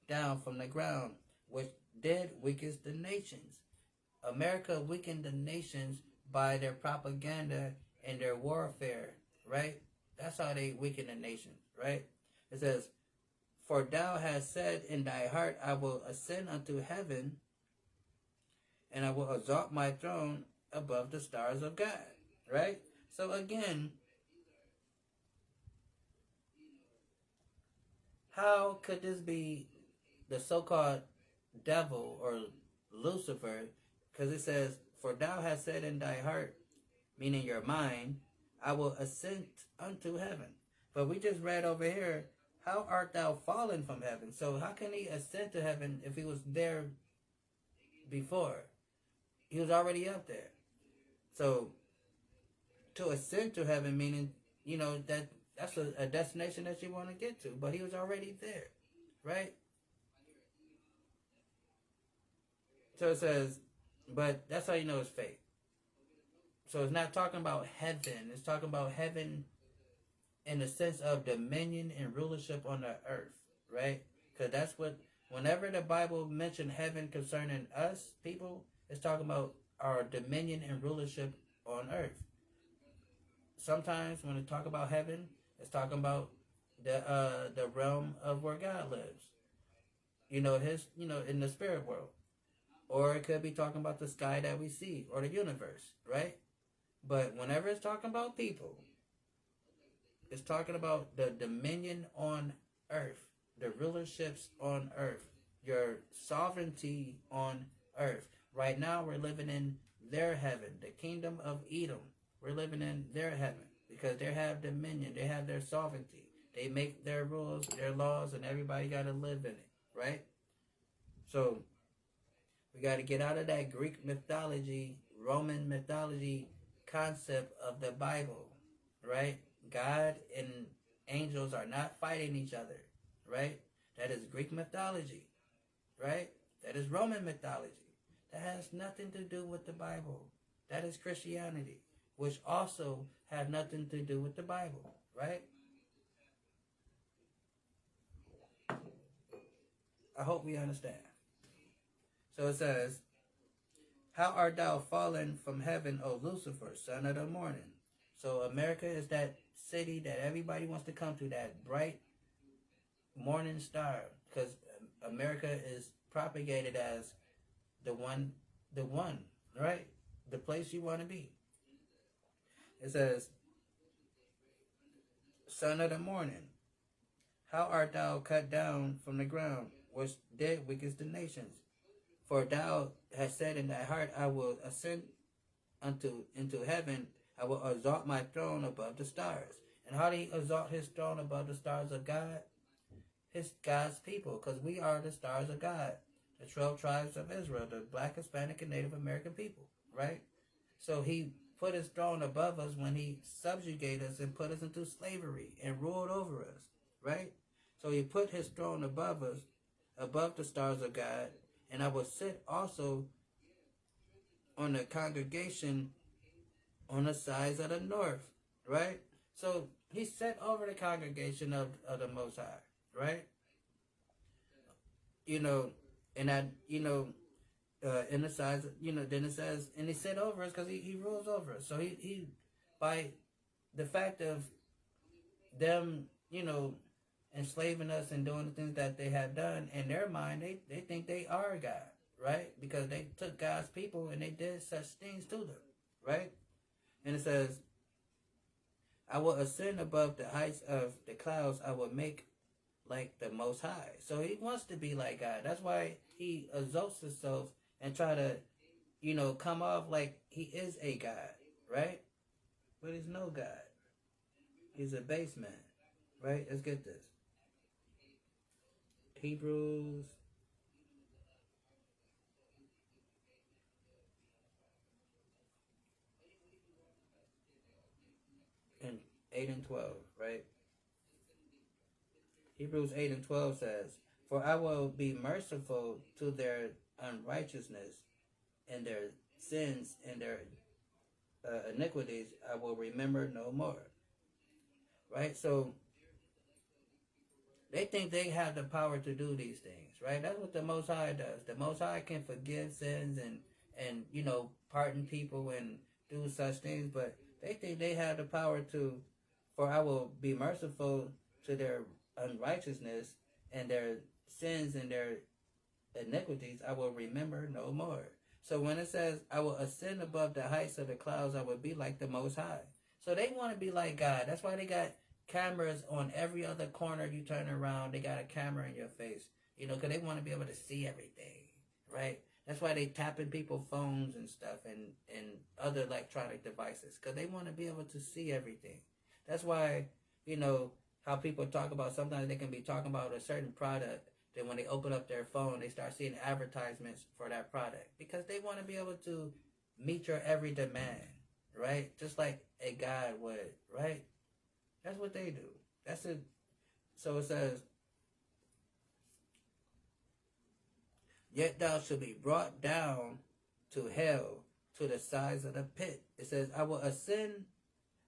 down from the ground, which did weaken the nations?" America weakened the nations by their propaganda and their warfare, right? That's how they weaken the nations, right? It says, "For thou hast said in thy heart, I will ascend unto heaven, and I will exalt my throne above the stars of God," right? So again, how could this be the so-called devil or Lucifer? Because it says, "For thou hast said in thy heart," meaning your mind, "I will ascend unto heaven." But we just read over here, "How art thou fallen from heaven?" So how can he ascend to heaven if he was there before? He was already up there. So to ascend to heaven, meaning, that's a destination that you want to get to, but he was already there, right? So it says, but that's how you know it's fake. So it's not talking about heaven. It's talking about heaven in the sense of dominion and rulership on the earth, right? Because that's what, whenever the Bible mentioned heaven concerning us people, it's talking about our dominion and rulership on earth. Sometimes when they talk about heaven, it's talking about the realm of where God lives. In the spirit world. Or it could be talking about the sky that we see, or the universe, right? But whenever it's talking about people, it's talking about the dominion on earth, the rulerships on earth, your sovereignty on earth. Right now we're living in their heaven, the kingdom of Edom. We're living in their heaven because they have dominion, they have their sovereignty. They make their rules, their laws, and everybody got to live in it, right? So we got to get out of that Greek mythology, Roman mythology concept of the Bible, right? God and angels are not fighting each other, right? That is Greek mythology, right? That is Roman mythology. That has nothing to do with the Bible. That is Christianity, which also have nothing to do with the Bible, right? I hope we understand. So it says, "How art thou fallen from heaven, O Lucifer, son of the morning?" So America is that city that everybody wants to come to, that bright morning star, because America is propagated as the one, right? The place you want to be. It says, "Son of the morning, how art thou cut down from the ground, which did weakest the nations? For thou hast said in thy heart, I will ascend into heaven, I will exalt my throne above the stars. And how did he exalt his throne above the stars of God? His God's people, because we are the stars of God, the 12 tribes of Israel, the Black, Hispanic, and Native American people, right? So he put his throne above us when he subjugated us and put us into slavery and ruled over us, right? So he put his throne above us, above the stars of God, and I will sit also on the congregation on the sides of the north, right? So he set over the congregation of the Most High, right? You know, and I, in the sides, then it says, and he set over us because he rules over us. So he, by the fact of them, enslaving us and doing the things that they have done, in their mind, they think they are God, right? Because they took God's people and they did such things to them, right? And it says, I will ascend above the heights of the clouds. I will make like the Most High. So he wants to be like God. That's why he exalts himself and try to, come off like he is a God, right? But he's no God. He's a base man, right? Let's get this. Hebrews and 8 and 12, right? Hebrews 8 and 12 says, For I will be merciful to their unrighteousness and their sins and their iniquities I will remember no more. Right? So they think they have the power to do these things, right? That's what the Most High does. The Most High can forgive sins and pardon people and do such things, but they think they have the power to, for I will be merciful to their unrighteousness and their sins and their iniquities I will remember no more. So when it says, I will ascend above the heights of the clouds, I will be like the Most High. So they want to be like God. That's why they got cameras on every other corner you turn around. They got a camera in your face, because they want to be able to see everything, right? That's why they tapping people's phones and stuff and other electronic devices, because they want to be able to see everything. That's why, how people talk about, sometimes they can be talking about a certain product. Then when they open up their phone, they start seeing advertisements for that product because they want to be able to meet your every demand, right? Just like a God would, right? That's what they do. That's it. So it says, Yet thou shalt be brought down to hell, to the sides of the pit. It says, I will ascend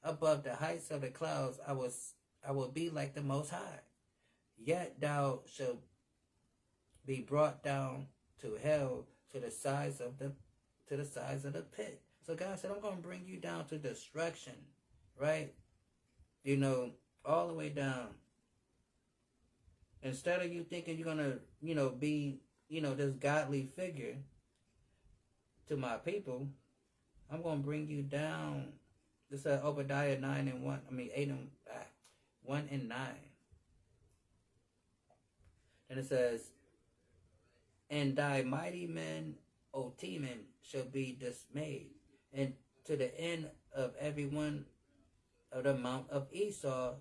above the heights of the clouds. I will be like the Most High. Yet thou shalt be brought down to hell, to the sides of the pit. So God said, I'm going to bring you down to destruction, right? All the way down. Instead of you thinking you're going to, be, this godly figure to my people, I'm going to bring you down. This is Obadiah 8 and 1 and 9. And it says, And thy mighty men, O Teman, shall be dismayed, and to the end of every one of the mount of Esau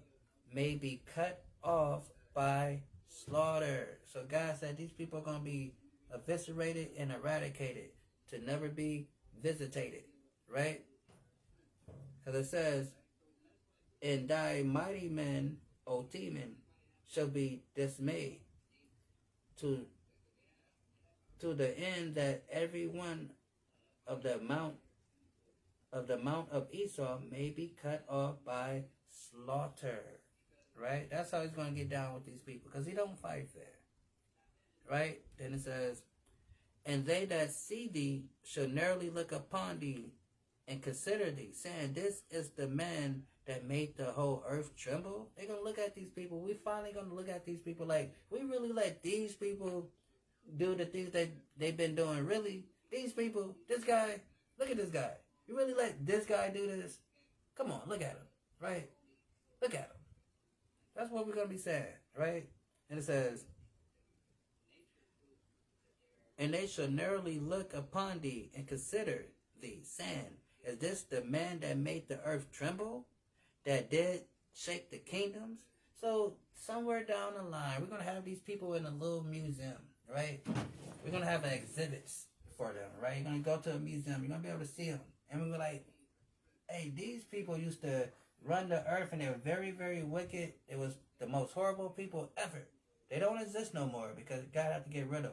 may be cut off by slaughter. So God said these people are going to be eviscerated and eradicated to never be visitated, right? Because it says, And thy mighty men, O Teman, shall be dismayed, to the end that every one of the mount of Esau may be cut off by slaughter. Right? That's how he's going to get down with these people, because he don't fight fair. Right? Then it says, And they that see thee shall narrowly look upon thee and consider thee, saying, This is the man that made the whole earth tremble. They're going to look at these people. We finally going to look at these people like, we really let these people do the things that they've been doing. Really? These people, this guy, look at this guy. You really let this guy do this? Come on, look at him, right? Look at him. That's what we're going to be saying, right? And it says, And they shall narrowly look upon thee and consider thee, saying, Is this the man that made the earth tremble, that did shake the kingdoms? So somewhere down the line, we're gonna have these people in a little museum, right? We're gonna have exhibits for them, right? You're gonna go to a museum, you're gonna be able to see them, and we're like, hey, these people used to run the earth, and they were very, very wicked. It was the most horrible people ever. They don't exist no more because God had to get rid of them.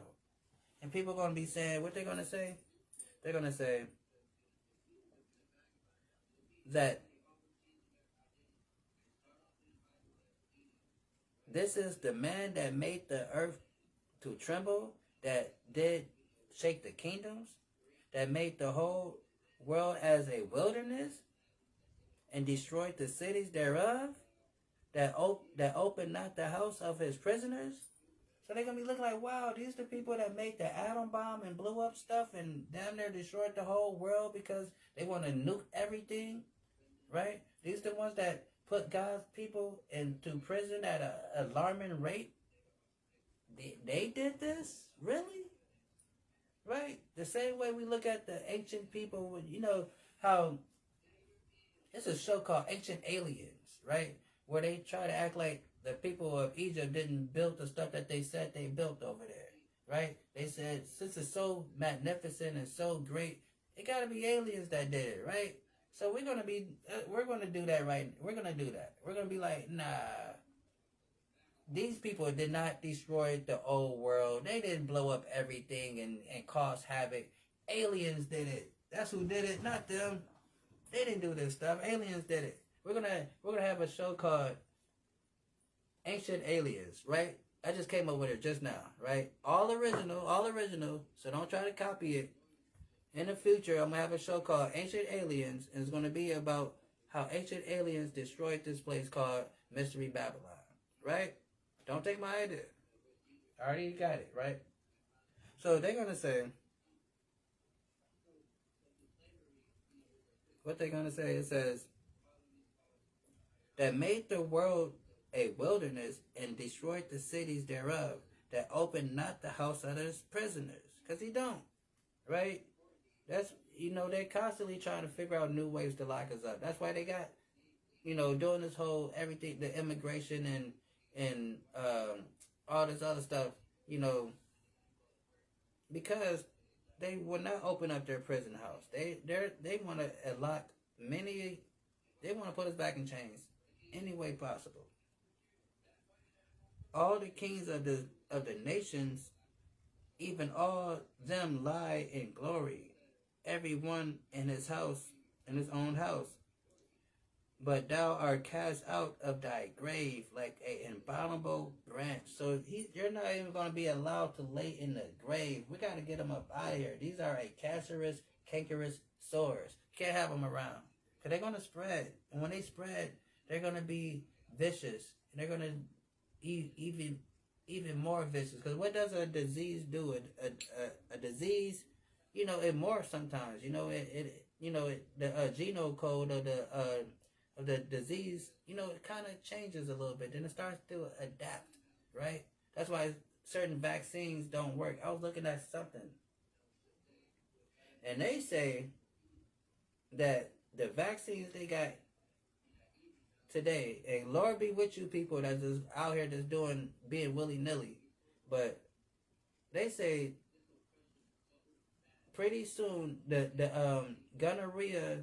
And people are gonna be saying, what they're gonna say? They're gonna say that this is the man that made the earth to tremble, that did shake the kingdoms, that made the whole world as a wilderness, and destroyed the cities thereof, that opened not the house of his prisoners. So they're going to be looking like, wow, these are the people that made the atom bomb and blew up stuff and damn near destroyed the whole world because they want to nuke everything, right? These are the ones that put God's people into prison at an alarming rate. They did this? Really? Right? The same way we look at the ancient people, you know, how it's a show called Ancient Aliens, right? Where they try to act like the people of Egypt didn't build the stuff that they said they built over there, right? They said, since it's so magnificent and so great, it got to be aliens that did it, right? So we're going to do that, right? We're going to do that. We're going to be like, nah, these people did not destroy the old world. They didn't blow up everything and cause havoc. Aliens did it. That's who did it, not them. They didn't do this stuff. Aliens did it. We're gonna have a show called Ancient Aliens, right? I just came up with it just now, right? All original. So don't try to copy it. In the future, I'm gonna have a show called Ancient Aliens, and it's gonna be about how ancient aliens destroyed this place called Mystery Babylon, right? Don't take my idea. I already got it, right? So they're gonna say, what they're gonna say, it says, that made the world a wilderness and destroyed the cities thereof, that opened not the house of his prisoners. Because he don't, right? That's, they're constantly trying to figure out new ways to lock us up. That's why they got, doing this whole everything, the immigration and all this other stuff, because they will not open up their prison house. They want to lock many. They want to put us back in chains any way possible. All the kings of the nations, even all them lie in glory, every one in his house, in his own house. But thou art cast out of thy grave like an abominable branch. So you're not even going to be allowed to lay in the grave. We got to get them up out of here. These are a cankerous sores. Can't have them around. Because they're going to spread. And when they spread, they're going to be vicious. And they're going to even more vicious. Because what does a disease do? A disease, it morphs sometimes. The genome code of the disease, it kind of changes a little bit. Then it starts to adapt, right? That's why certain vaccines don't work. I was looking at something. And they say that the vaccines they got today, and Lord be with you people that's just out here just being willy-nilly, but they say pretty soon the gonorrhea,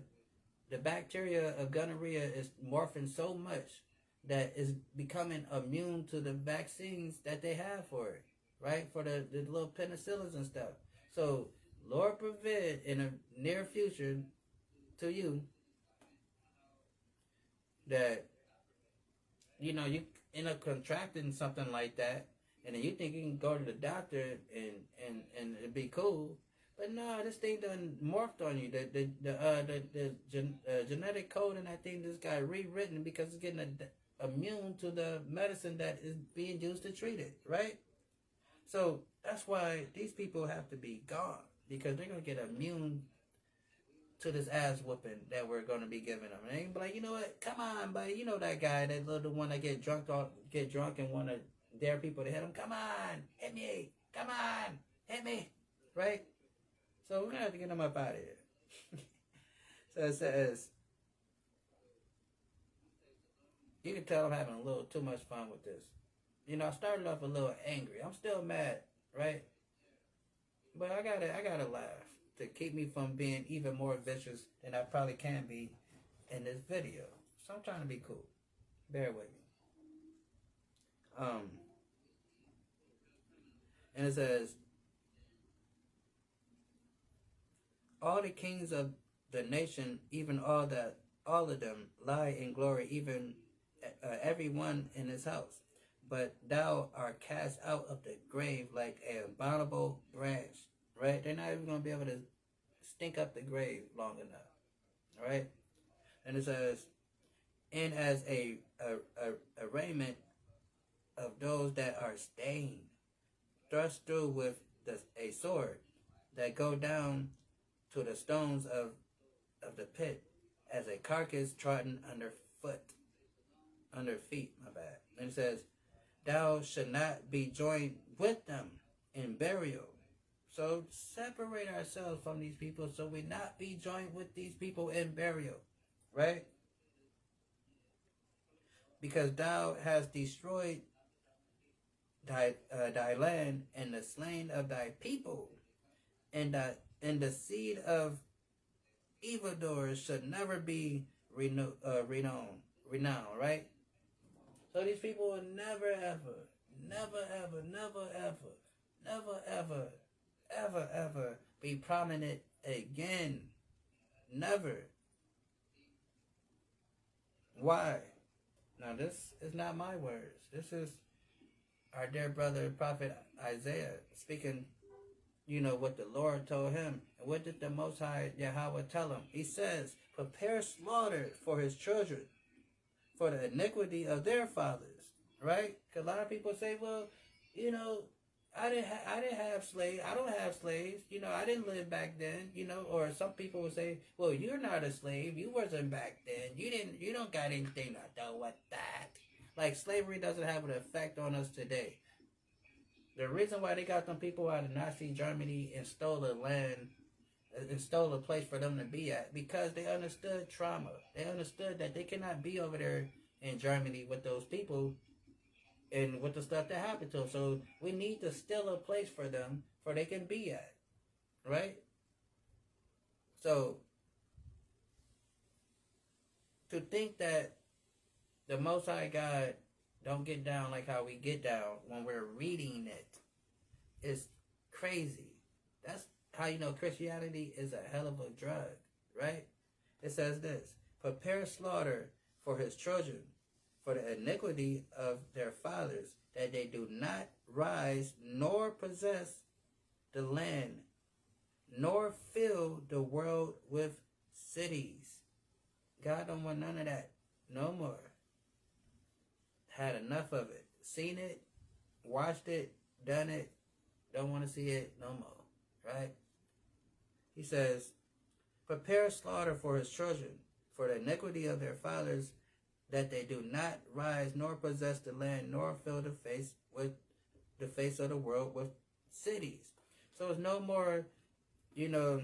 the bacteria of gonorrhea is morphing so much that it's becoming immune to the vaccines that they have for it, right? For the little penicillins and stuff. So Lord forbid in the near future to you that, you end up contracting something like that, and then you think you can go to the doctor and it'd be cool. But no, this thing done morphed on you. The genetic code in that thing just got rewritten because it's getting immune to the medicine that is being used to treat it, right? So that's why these people have to be gone, because they're going to get immune to this ass whooping that we're going to be giving them. And they be like, you know what? Come on, buddy. You know that guy, that little one that get drunk and want to dare people to hit him. Come on, hit me. Come on, hit me, right? So we're going to have to get them up out of here. So it says, you can tell I'm having a little too much fun with this. You know, I started off a little angry. I'm still mad, right? But I gotta laugh to keep me from being even more vicious than I probably can be in this video. So I'm trying to be cool. Bear with me. And it says, all the kings of the nation, even all of them, lie in glory, even every one in his house. But thou art cast out of the grave like an abominable branch. Right? They're not even going to be able to stink up the grave long enough. Right? And it says, and as a raiment of those that are stained, thrust through with a sword, that go down to the stones of the pit, as a carcass trodden under feet, my bad. And it says, thou should not be joined with them in burial. So separate ourselves from these people so we not be joined with these people in burial. Right? Because thou hast destroyed thy land, and the slain of thy people, and the seed of evildoers should never be renowned, right? So these people will never ever be prominent again. Never. Why? Now this is not my words. This is our dear brother, Prophet Isaiah, speaking, you know, what the Lord told him. And what did the Most High Yahweh tell him? He says, prepare slaughter for his children, for the iniquity of their fathers. Right? Because a lot of people say, well, you know, I didn't have slaves. I don't have slaves. You know, I didn't live back then. You know, or some people would say, well, you're not a slave. You wasn't back then. You don't got anything to do with that. Like, slavery doesn't have an effect on us today. The reason why they got them people out of Nazi Germany and stole the land and stole a place for them to be at, because they understood trauma. They understood that they cannot be over there in Germany with those people and with the stuff that happened to them. So we need to steal a place for them for they can be at. Right? So to think that the Most High God don't get down like how we get down when we're reading it is crazy. That's how you know Christianity is a hell of a drug, right? It says this, prepare slaughter for his children, for the iniquity of their fathers, that they do not rise nor possess the land, nor fill the world with cities. God don't want none of that no more. Had enough of it. Seen it, watched it, done it, don't want to see it no more. Right? He says, prepare slaughter for his children, for the iniquity of their fathers, that they do not rise nor possess the land, nor fill the face of the world with cities. So it's no more, you know,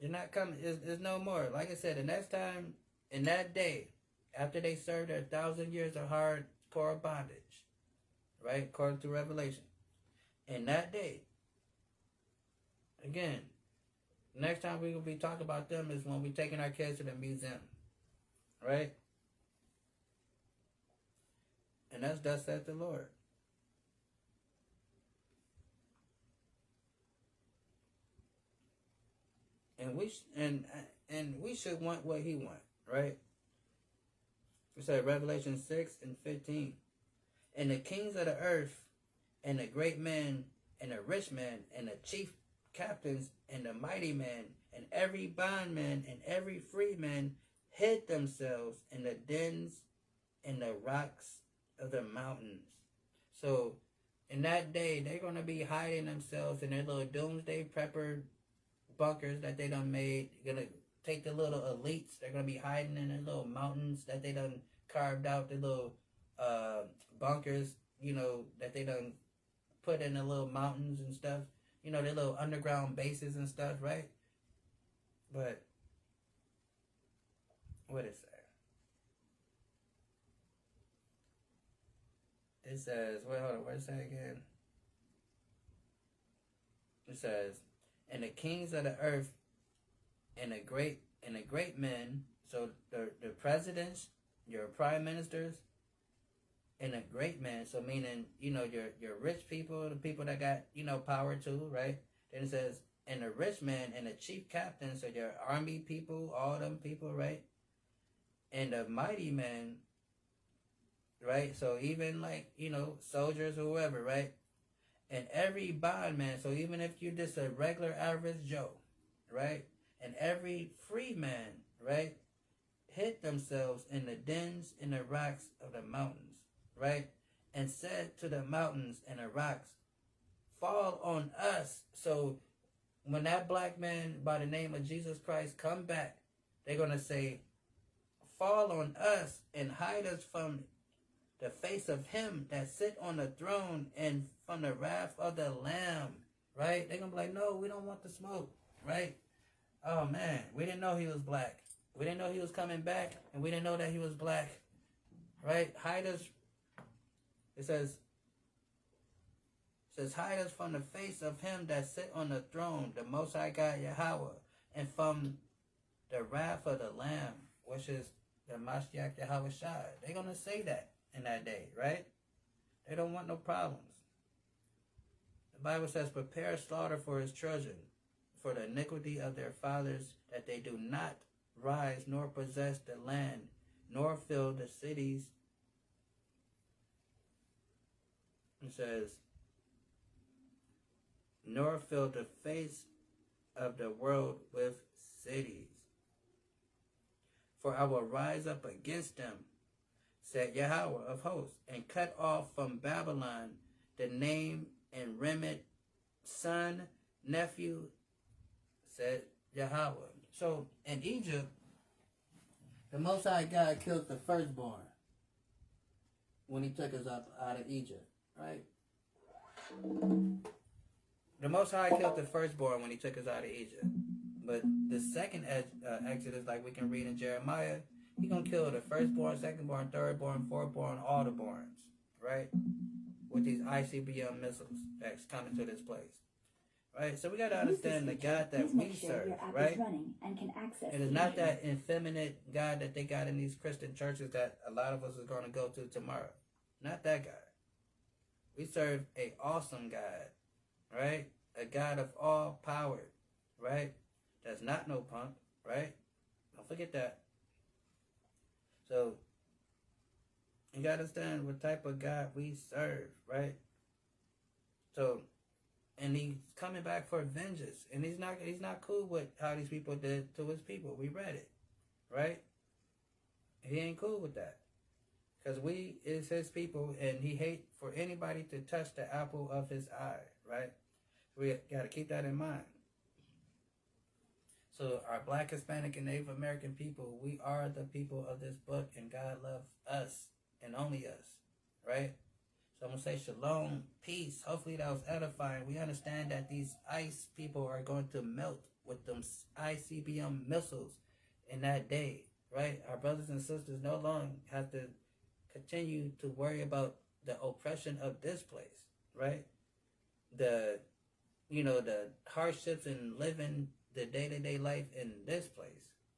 you're not coming, it's no more. Like I said, the next time, in that day, after they served their 1,000 years of hardcore bondage, right, according to Revelation, in that day, again, next time we will be talking about them is when we're taking our kids to the museum, right? And that's thus saith the Lord. And we should want what he wants, right? We said Revelation 6:15. And the kings of the earth, and the great men, and the rich men, and the chief captains, and the mighty men, and every bondman, and every freeman hid themselves in the dens and the rocks of the mountains. So in that day, they're going to be hiding themselves in their little doomsday prepper bunkers that they done made. They're going to take the little elites. They're going to be hiding in their little mountains that they done carved out, the little bunkers, you know, that they done put in the little mountains and stuff. You know, their little underground bases and stuff, right? But What it say? It says, wait, hold on, what it say again? It says, and the kings of the earth and the great men, so the presidents, your prime ministers, and the great men, so meaning, your rich people, the people that got, power too, right? Then it says, and the rich men and the chief captains, so your army people, all them people, right? And the mighty men, right? So even like, soldiers or whoever, right? And every bondman, so even if you're just a regular average Joe, right? And every free man, right? Hid themselves in the dens and the rocks of the mountains, right? And said to the mountains and the rocks, fall on us. So when that black man by the name of Jesus Christ come back, they're going to say, fall on us and hide us from the face of him that sit on the throne and from the wrath of the Lamb, right? They're going to be like, no, we don't want the smoke, right? Oh, man, we didn't know he was black. We didn't know he was coming back, and we didn't know that he was black, right? Hide us, it says, hide us from the face of him that sit on the throne, the Most High God Yahweh, and from the wrath of the Lamb, which is the Mashiach Yahweh Shai. They're going to say that in that day, right? They don't want no problems. The Bible says, prepare slaughter for his children, for the iniquity of their fathers, that they do not rise nor possess the land, nor fill the cities. It says, nor fill the face of the world with cities. For I will rise up against them, said Yahweh of hosts, and cut off from Babylon the name and remit, son, nephew, said Yahweh. So in Egypt, the Most High God killed the firstborn when he took us up out of Egypt, right? The Most High killed the firstborn when he took us out of Egypt. But the second Exodus, like we can read in Jeremiah, he's going to kill the firstborn, secondborn, thirdborn, fourthborn, all the borns, right? With these ICBM missiles that's coming to this place. Right? So we got to understand the God that we serve, right? It is not that effeminate God that they got in these Christian churches that a lot of us are going to go to tomorrow. Not that God. We serve an awesome God, right? A God of all power, right? That's not no punk, right? Don't forget that. So you got to understand what type of God we serve, right? So, and he's coming back for vengeance, and he's not cool with how these people did to his people. We read it, right? He ain't cool with that, because we is his people, and he hate for anybody to touch the apple of his eye, right? We got to keep that in mind. So our Black, Hispanic, and Native American people, we are the people of this book, and God loves us and only us, right? So I'm going to say shalom, peace. Hopefully that was edifying. We understand that these ICE people are going to melt with them ICBM missiles in that day, right? Our brothers and sisters no longer have to continue to worry about the oppression of this place, right? The hardships in living the day-to-day life in this place,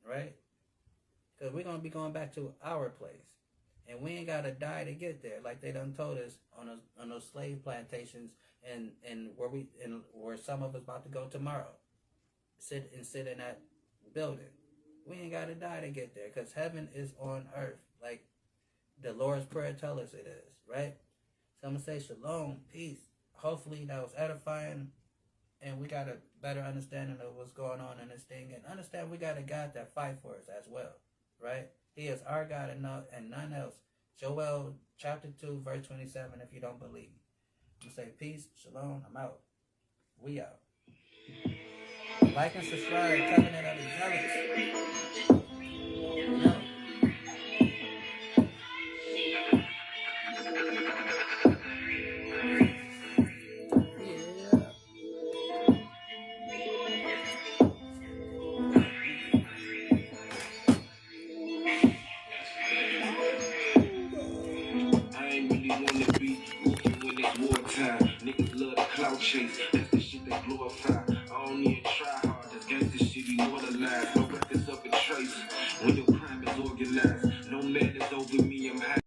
right? Because we're going to be going back to our place. And we ain't got to die to get there, like they done told us on those slave plantations and where some of us about to go tomorrow. Sit in that building. We ain't got to die to get there, because heaven is on earth, like the Lord's Prayer tells us it is, right? So I'm going to say shalom, peace. Hopefully that was edifying, and we got a better understanding of what's going on in this thing, and understand we got a God that fight for us as well, right? He is our God and none else. Joel chapter 2, verse 27, if you don't believe me. I'm going to say peace, shalom, I'm out. We out. Like and subscribe, Covenant of the Zealots. No. ain't really wanna be moving when it's wartime. Niggas love the clout chase, that's the shit they glorify. I don't even try hard, this gangsta shit immortalized. No records of a trace. When your